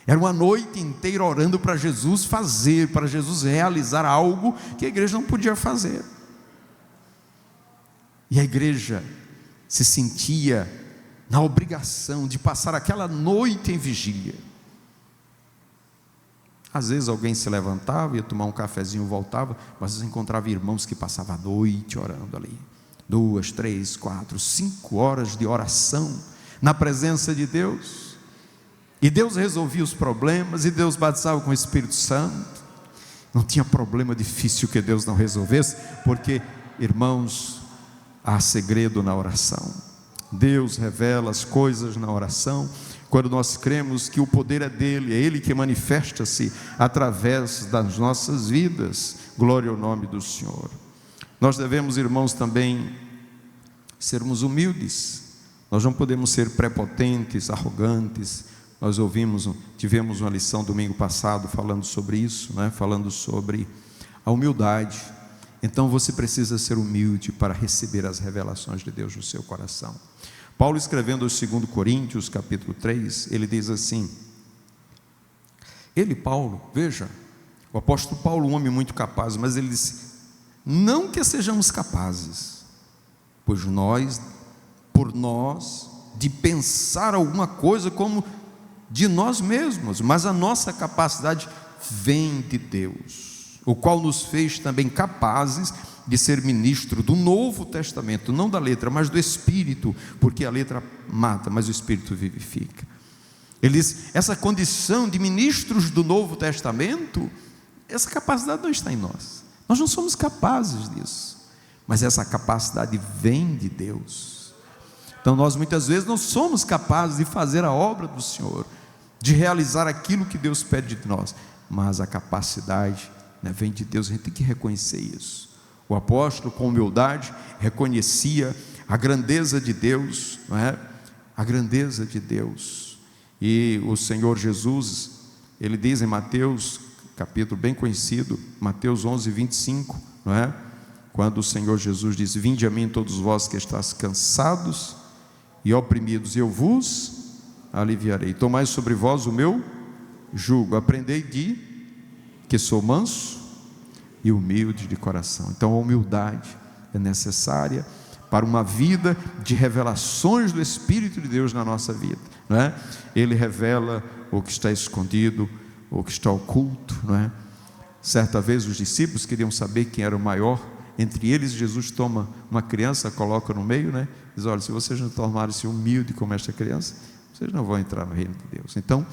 Speaker 2: Era uma noite inteira orando para Jesus fazer, para Jesus realizar algo que a igreja não podia fazer. E a igreja se sentia na obrigação de passar aquela noite em vigília. Às vezes alguém se levantava, ia tomar um cafezinho, voltava, mas encontrava irmãos que passavam a noite orando ali, 2, 3, 4, 5 horas de oração na presença de Deus, e Deus resolvia os problemas, e Deus batizava com o Espírito Santo. Não tinha problema difícil que Deus não resolvesse, porque, irmãos, há segredo na oração. Deus revela as coisas na oração, quando nós cremos que o poder é dele, é ele que manifesta-se através das nossas vidas. Glória ao nome do Senhor. Nós devemos, irmãos, também sermos humildes. Nós não podemos ser prepotentes, arrogantes. Nós tivemos uma lição domingo passado falando sobre isso, né? Falando sobre a humildade. Então você precisa ser humilde para receber as revelações de Deus no seu coração. Paulo, escrevendo aos 2 Coríntios capítulo 3, ele diz assim, Paulo, veja, o apóstolo Paulo, um homem muito capaz, mas ele disse, não que sejamos capazes, pois por nós, de pensar alguma coisa como de nós mesmos, mas a nossa capacidade vem de Deus, o qual nos fez também capazes de ser ministro do Novo Testamento, não da letra, mas do Espírito, porque a letra mata, mas o Espírito vivifica. Ele diz, essa condição de ministros do Novo Testamento, essa capacidade não está em nós não somos capazes disso, mas essa capacidade vem de Deus. Então nós muitas vezes não somos capazes de fazer a obra do Senhor, de realizar aquilo que Deus pede de nós, mas a capacidade, né, vem de Deus. A gente tem que reconhecer isso. O apóstolo, com humildade, reconhecia a grandeza de Deus, não é? A grandeza de Deus. E o Senhor Jesus, ele diz em Mateus, capítulo bem conhecido, Mateus 11, 25, não é? Quando o Senhor Jesus diz: vinde a mim todos vós que estáis cansados e oprimidos, e eu vos aliviarei. Tomai sobre vós o meu jugo, aprendei de que sou manso e humilde de coração. Então a humildade é necessária para uma vida de revelações do Espírito de Deus na nossa vida, não é? Ele revela o que está escondido, o que está oculto, não é? Certa vez os discípulos queriam saber quem era o maior entre eles. Jesus toma uma criança, coloca no meio, né? Diz: olha, se vocês não tornarem-se humildes como esta criança, vocês não vão entrar no reino de Deus. Então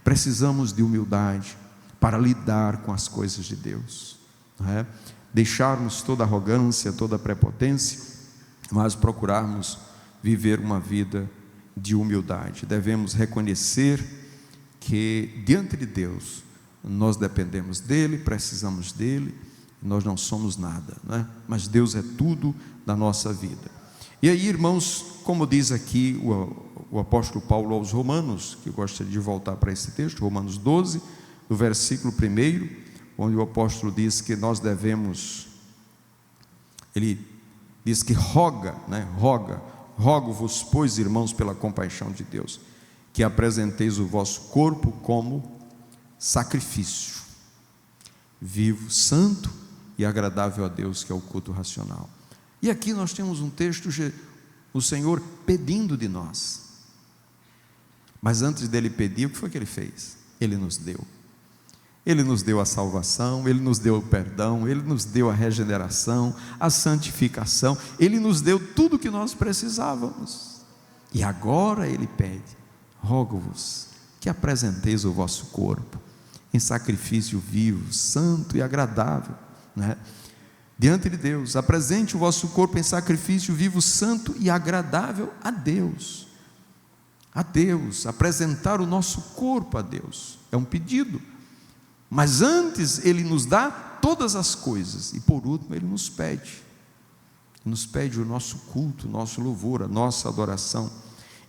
Speaker 2: precisamos de humildade para lidar com as coisas de Deus, não é? Deixarmos toda arrogância, toda prepotência, mas procurarmos viver uma vida de humildade. Devemos reconhecer que diante de Deus nós dependemos dele, precisamos dele, nós não somos nada, né? Mas Deus é tudo na nossa vida. E aí, irmãos, como diz aqui o apóstolo Paulo aos Romanos, que eu gostaria de voltar para esse texto, Romanos 12, no versículo 1, onde o apóstolo diz que nós devemos, ele diz que rogo-vos, pois, irmãos, pela compaixão de Deus, que apresenteis o vosso corpo como sacrifício vivo, santo e agradável a Deus, que é o culto racional. E aqui nós temos um texto, o Senhor pedindo de nós. Mas antes dele pedir, o que foi que ele fez? Ele nos deu. Ele nos deu a salvação, ele nos deu o perdão, ele nos deu a regeneração, a santificação, ele nos deu tudo o que nós precisávamos. E agora ele pede: rogo-vos que apresenteis o vosso corpo em sacrifício vivo, santo e agradável, né? Diante de Deus. Apresente o vosso corpo em sacrifício vivo, santo e agradável a Deus. A Deus, apresentar o nosso corpo a Deus é um pedido. Mas antes ele nos dá todas as coisas, e por último ele nos pede o nosso culto, o nosso louvor, a nossa adoração,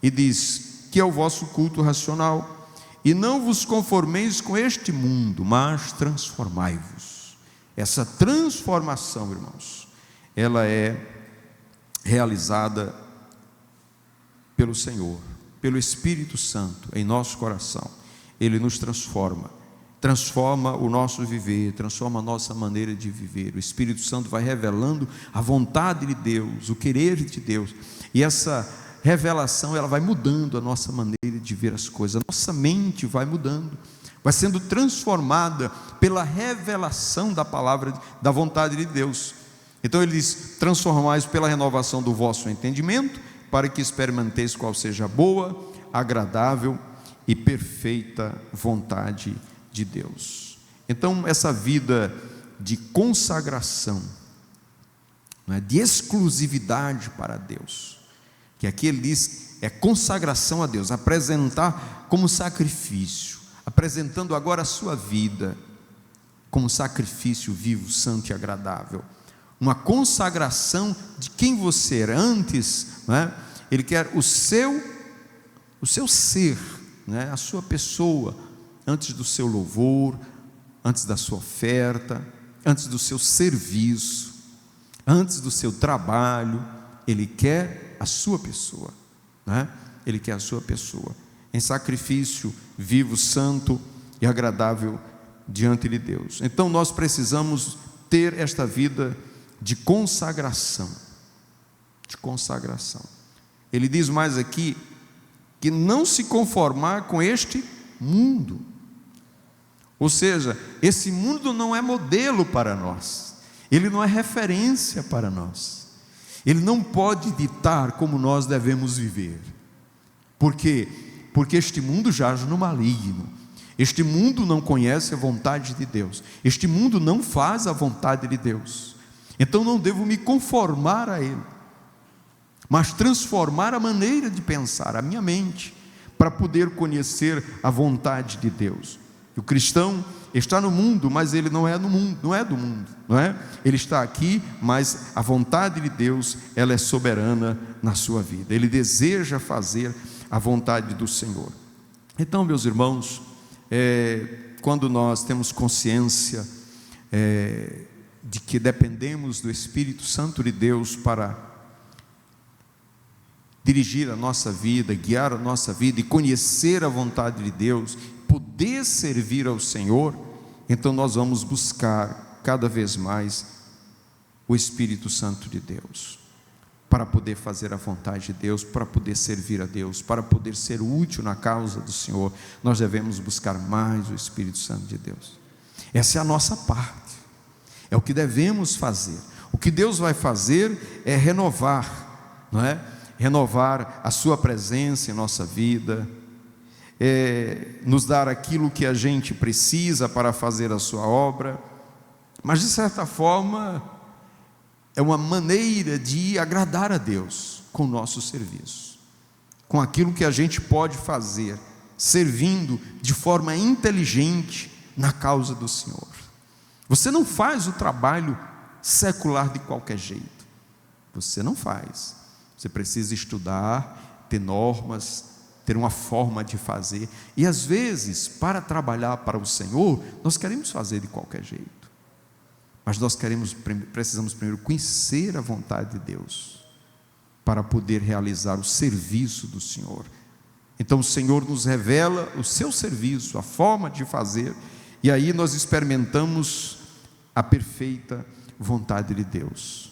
Speaker 2: e diz que é o vosso culto racional, e não vos conformeis com este mundo, mas transformai-vos. Essa transformação, irmãos, ela é realizada pelo Senhor, pelo Espírito Santo em nosso coração. Ele nos transforma o nosso viver, transforma a nossa maneira de viver. O Espírito Santo vai revelando a vontade de Deus, o querer de Deus, e essa revelação, ela vai mudando a nossa maneira de ver as coisas. A nossa mente vai mudando, vai sendo transformada pela revelação da palavra, da vontade de Deus. Então ele diz: transformai-vos pela renovação do vosso entendimento, para que experimenteis qual seja a boa, agradável e perfeita vontade de Deus. Então essa vida de consagração, não é, de exclusividade para Deus, que aqui ele diz é consagração a Deus, apresentar como sacrifício, apresentando agora a sua vida como sacrifício vivo, santo e agradável, uma consagração de quem você era antes, não é? Ele quer o seu ser, né? A sua pessoa, antes do seu louvor, antes da sua oferta, antes do seu serviço, antes do seu trabalho. Ele quer a sua pessoa, né? Ele quer a sua pessoa em sacrifício vivo, santo e agradável diante de Deus. Então nós precisamos ter esta vida de consagração, Ele diz mais aqui que não se conformar com este mundo, ou seja, esse mundo não é modelo para nós, ele não é referência para nós, ele não pode ditar como nós devemos viver. Por quê? Porque este mundo jaz no maligno, este mundo não conhece a vontade de Deus, este mundo não faz a vontade de Deus. Então não devo me conformar a ele, mas transformar a maneira de pensar, a minha mente, para poder conhecer a vontade de Deus. O cristão está no mundo, mas ele não é do mundo, não é? Ele está aqui, mas a vontade de Deus, ela é soberana na sua vida. Ele deseja fazer a vontade do Senhor. Então, meus irmãos, quando nós temos consciência de que dependemos do Espírito Santo de Deus para dirigir a nossa vida, guiar a nossa vida e conhecer a vontade de Deus, poder servir ao Senhor, então nós vamos buscar cada vez mais o Espírito Santo de Deus, para poder fazer a vontade de Deus, para poder servir a Deus, para poder ser útil na causa do Senhor. Nós devemos buscar mais o Espírito Santo de Deus. Essa é a nossa parte, é o que devemos fazer. O que Deus vai fazer é renovar, não é? Renovar a sua presença em nossa vida, nos dar aquilo que a gente precisa para fazer a sua obra, mas de certa forma é uma maneira de agradar a Deus com o nosso serviço, com aquilo que a gente pode fazer, servindo de forma inteligente na causa do Senhor. Você não faz o trabalho secular de qualquer jeito, você não faz. Você precisa estudar, ter normas, ter uma forma de fazer. E às vezes, para trabalhar para o Senhor, nós queremos fazer de qualquer jeito. Mas nós precisamos primeiro conhecer a vontade de Deus, para poder realizar o serviço do Senhor. Então o Senhor nos revela o seu serviço, a forma de fazer, e aí nós experimentamos a perfeita vontade de Deus.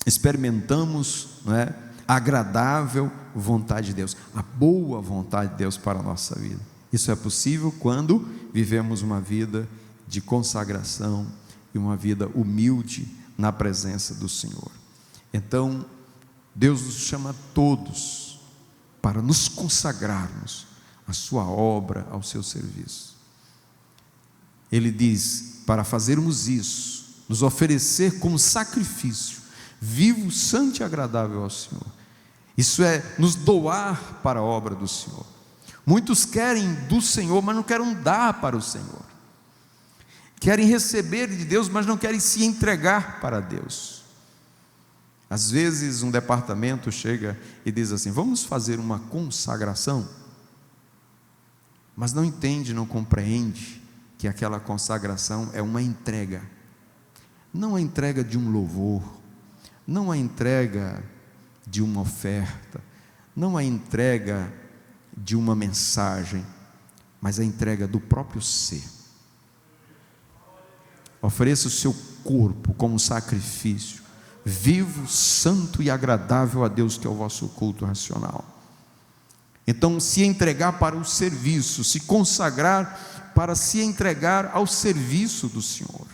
Speaker 2: Experimentamos, não é, a agradável vontade de Deus, a boa vontade de Deus para a nossa vida. Isso é possível quando vivemos uma vida de consagração e uma vida humilde na presença do Senhor. Então, Deus nos chama a todos para nos consagrarmos à sua obra, ao seu serviço. Ele diz para fazermos isso, nos oferecer como sacrifício vivo, santo e agradável ao Senhor. Isso é nos doar para a obra do Senhor. Muitos querem do Senhor, mas não querem dar para o Senhor. Querem receber de Deus, mas não querem se entregar para Deus. Às vezes um departamento chega e diz assim: vamos fazer uma consagração, mas não entende, não compreende que aquela consagração é uma entrega, não a entrega de um louvor, não a entrega de uma oferta, não a entrega de uma mensagem, mas a entrega do próprio ser. Ofereça o seu corpo como sacrifício vivo, santo e agradável a Deus, que é o vosso culto racional. Então, se entregar para o serviço, se consagrar para se entregar ao serviço do Senhor.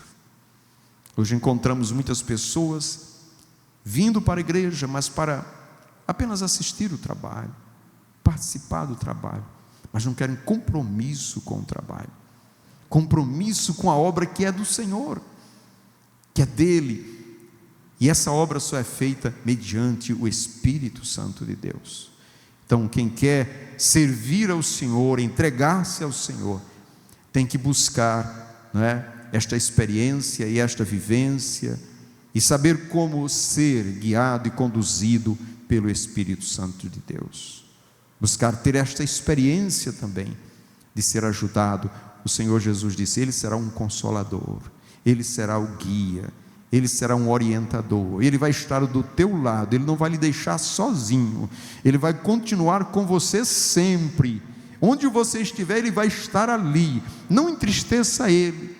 Speaker 2: Hoje encontramos muitas pessoas vindo para a igreja, mas para apenas assistir o trabalho, participar do trabalho, mas não querem compromisso com o trabalho, compromisso com a obra que é do Senhor, que é dele, e essa obra só é feita mediante o Espírito Santo de Deus. Então, quem quer servir ao Senhor, entregar-se ao Senhor, tem que buscar, não é, esta experiência e esta vivência, e saber como ser guiado e conduzido pelo Espírito Santo de Deus. Buscar ter esta experiência também de ser ajudado. O Senhor Jesus disse: Ele será um consolador, Ele será o guia, Ele será um orientador, Ele vai estar do teu lado, Ele não vai lhe deixar sozinho, Ele vai continuar com você sempre. Onde você estiver, Ele vai estar ali. Não entristeça Ele,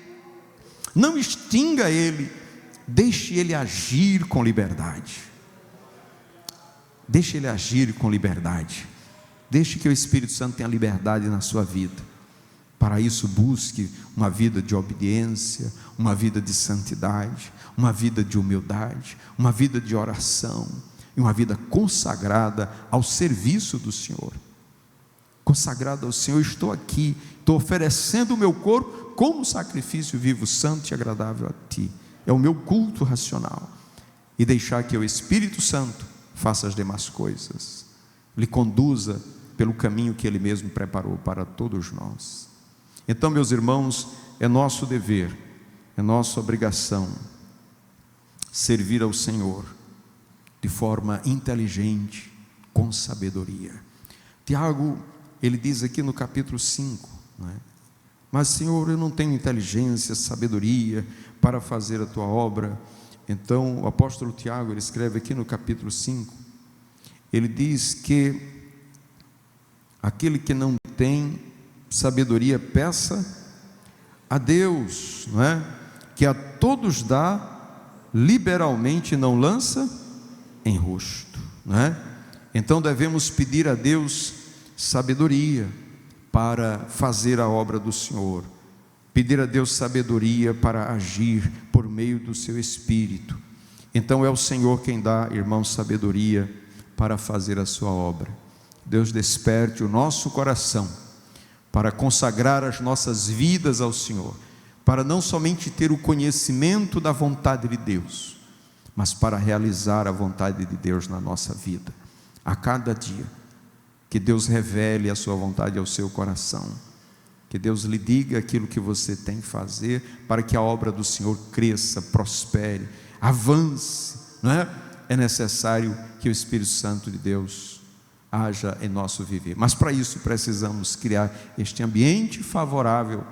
Speaker 2: não extinga Ele, deixe Ele agir com liberdade. Deixe Ele agir com liberdade. Deixe que o Espírito Santo tenha liberdade na sua vida. Para isso, busque uma vida de obediência, uma vida de santidade, uma vida de humildade, uma vida de oração e uma vida consagrada ao serviço do Senhor. Consagrado ao Senhor, estou aqui, estou oferecendo o meu corpo como sacrifício vivo, santo e agradável a Ti. É o meu culto racional. E deixar que o Espírito Santo faça as demais coisas, lhe conduza pelo caminho que Ele mesmo preparou para todos nós. Então, meus irmãos, é nosso dever, é nossa obrigação servir ao Senhor de forma inteligente, com sabedoria. Tiago, ele diz aqui no capítulo 5, não é? Mas, Senhor, eu não tenho inteligência, sabedoria para fazer a tua obra. Então, o apóstolo Tiago, ele escreve aqui no capítulo 5, ele diz que aquele que não tem sabedoria, peça a Deus, não é? Que a todos dá liberalmente, não lança em rosto, não é? Então devemos pedir a Deus sabedoria para fazer a obra do Senhor, pedir a Deus sabedoria para agir por meio do seu Espírito. Então é o Senhor quem dá, irmãos, sabedoria para fazer a sua obra. Deus desperte o nosso coração para consagrar as nossas vidas ao Senhor, para não somente ter o conhecimento da vontade de Deus, mas para realizar a vontade de Deus na nossa vida. A cada dia, que Deus revele a sua vontade ao seu coração, que Deus lhe diga aquilo que você tem que fazer, para que a obra do Senhor cresça, prospere, avance, não é? É necessário que o Espírito Santo de Deus haja em nosso viver, mas para isso precisamos criar este ambiente favorável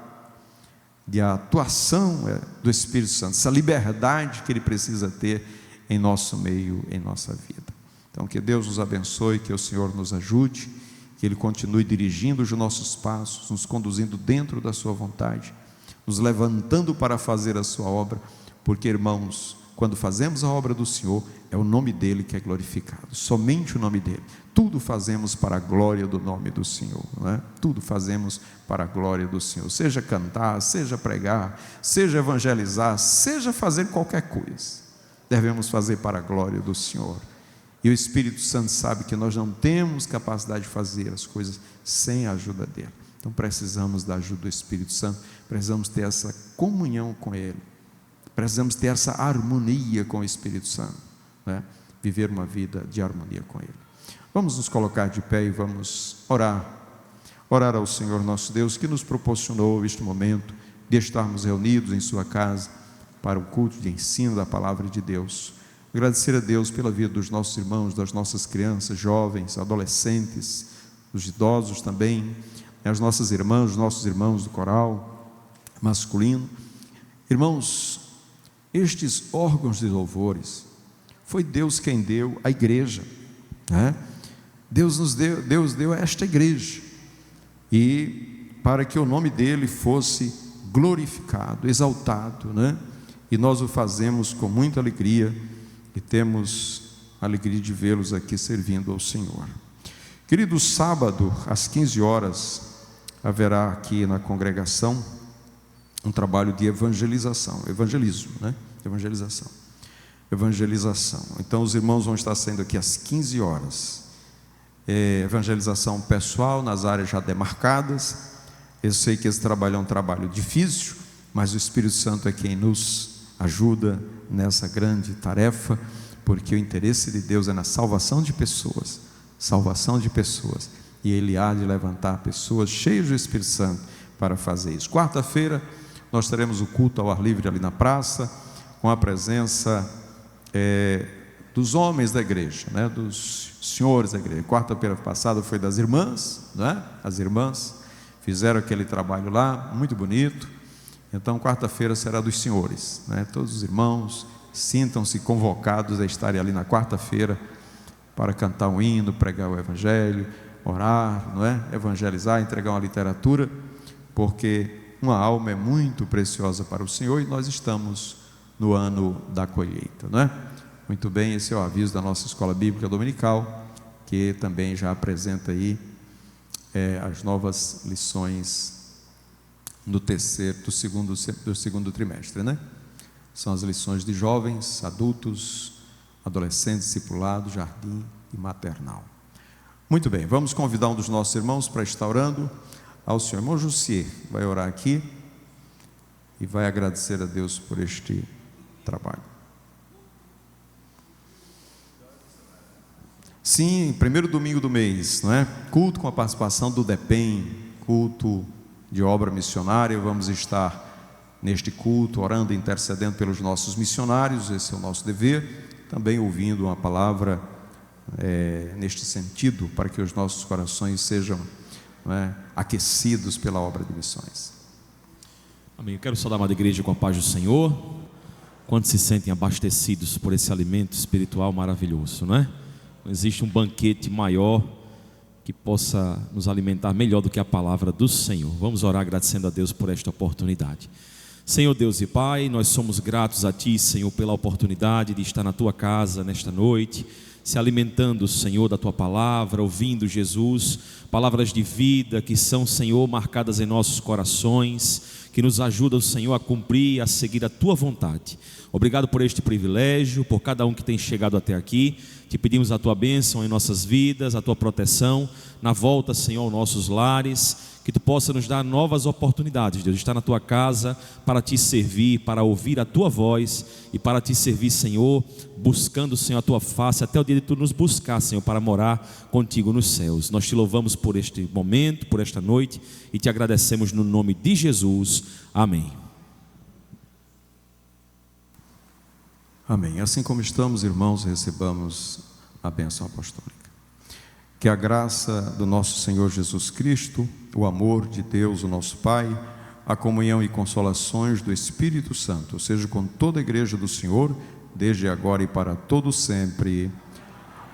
Speaker 2: de atuação do Espírito Santo, essa liberdade que Ele precisa ter em nosso meio, em nossa vida. Então que Deus nos abençoe, que o Senhor nos ajude, que Ele continue dirigindo os nossos passos, nos conduzindo dentro da sua vontade, nos levantando para fazer a sua obra, porque, irmãos, quando fazemos a obra do Senhor, é o nome dEle que é glorificado, somente o nome dEle. Tudo fazemos para a glória do nome do Senhor, não é? Tudo fazemos para a glória do Senhor, seja cantar, seja pregar, seja evangelizar, seja fazer qualquer coisa, devemos fazer para a glória do Senhor. E o Espírito Santo sabe que nós não temos capacidade de fazer as coisas sem a ajuda dEle. Então precisamos da ajuda do Espírito Santo, precisamos ter essa comunhão com Ele, precisamos ter essa harmonia com o Espírito Santo, né? Viver uma vida de harmonia com Ele. Vamos nos colocar de pé e vamos orar ao Senhor nosso Deus, que nos proporcionou este momento de estarmos reunidos em sua casa para o culto de ensino da palavra de Deus. Agradecer a Deus pela vida dos nossos irmãos, das nossas crianças, jovens, adolescentes, dos idosos também, as nossas irmãs, os nossos irmãos do coral masculino. Irmãos, estes órgãos de louvores, foi Deus quem deu à igreja, né? Deus deu a esta igreja, e para que o nome dele fosse glorificado, exaltado, né? E nós o fazemos com muita alegria, e temos a alegria de vê-los aqui servindo ao Senhor. Querido, sábado às 15 horas haverá aqui na congregação um trabalho de evangelização, evangelismo, né? Evangelização. Então os irmãos vão estar saindo aqui às 15 horas. Evangelização pessoal nas áreas já demarcadas. Eu sei que esse trabalho é um trabalho difícil, mas o Espírito Santo é quem nos ajuda nessa grande tarefa, porque o interesse de Deus é na salvação de pessoas, e Ele há de levantar pessoas cheias do Espírito Santo para fazer isso. Quarta-feira nós teremos o culto ao ar livre ali na praça, com a presença dos homens da igreja, né? Dos senhores da igreja. Quarta-feira passada foi das irmãs, né? As irmãs fizeram aquele trabalho lá, muito bonito. Então quarta-feira será dos senhores, né? Todos os irmãos sintam-se convocados a estarem ali na quarta-feira para cantar um hino, pregar o evangelho, orar, não é? Evangelizar, entregar uma literatura, porque uma alma é muito preciosa para o Senhor, e nós estamos no ano da colheita, não é? Muito bem, esse é o aviso da nossa escola bíblica dominical, que também já apresenta aí as novas lições do segundo trimestre, né? São as lições de jovens, adultos, adolescentes, discipulado, jardim e maternal. Muito bem, vamos convidar um dos nossos irmãos para estar orando ao Senhor. Irmão Jussier vai orar aqui e vai agradecer a Deus por este trabalho. Sim, primeiro domingo do mês, não é? Culto com a participação do DEPEN, culto de obra missionária. Vamos estar neste culto orando e intercedendo pelos nossos missionários, esse é o nosso dever. Também ouvindo uma palavra neste sentido, para que os nossos corações sejam aquecidos pela obra de missões.
Speaker 6: Amém. Eu quero saudar a amada igreja com a paz do Senhor. Quantos se sentem abastecidos por esse alimento espiritual maravilhoso, não é? Não existe um banquete maior que possa nos alimentar melhor do que a palavra do Senhor. Vamos orar agradecendo a Deus por esta oportunidade. Senhor Deus e Pai, nós somos gratos a Ti, Senhor, pela oportunidade de estar na Tua casa nesta noite, se alimentando, Senhor, da Tua palavra, ouvindo, Jesus, palavras de vida que são, Senhor, marcadas em nossos corações, que nos ajudam, Senhor, a cumprir e a seguir a Tua vontade. Obrigado por este privilégio, por cada um que tem chegado até aqui. Te pedimos a Tua bênção em nossas vidas, a Tua proteção, na volta, Senhor, aos nossos lares, que Tu possa nos dar novas oportunidades, Deus, de estar na Tua casa para Te servir, para ouvir a Tua voz e para Te servir, Senhor, buscando, Senhor, a Tua face, até o dia de Tu nos buscar, Senhor, para morar contigo nos céus. Nós Te louvamos por este momento, por esta noite e Te agradecemos no nome de Jesus. Amém.
Speaker 2: Amém. Assim como estamos, irmãos, recebamos a bênção apostólica. Que a graça do nosso Senhor Jesus Cristo, o amor de Deus, o nosso Pai, a comunhão e consolações do Espírito Santo, seja com toda a igreja do Senhor, desde agora e para todo sempre.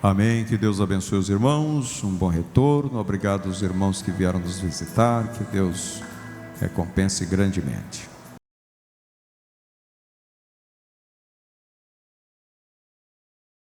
Speaker 2: Amém. Que Deus abençoe os irmãos, um bom retorno. Obrigado aos irmãos que vieram nos visitar. Que Deus recompense grandemente.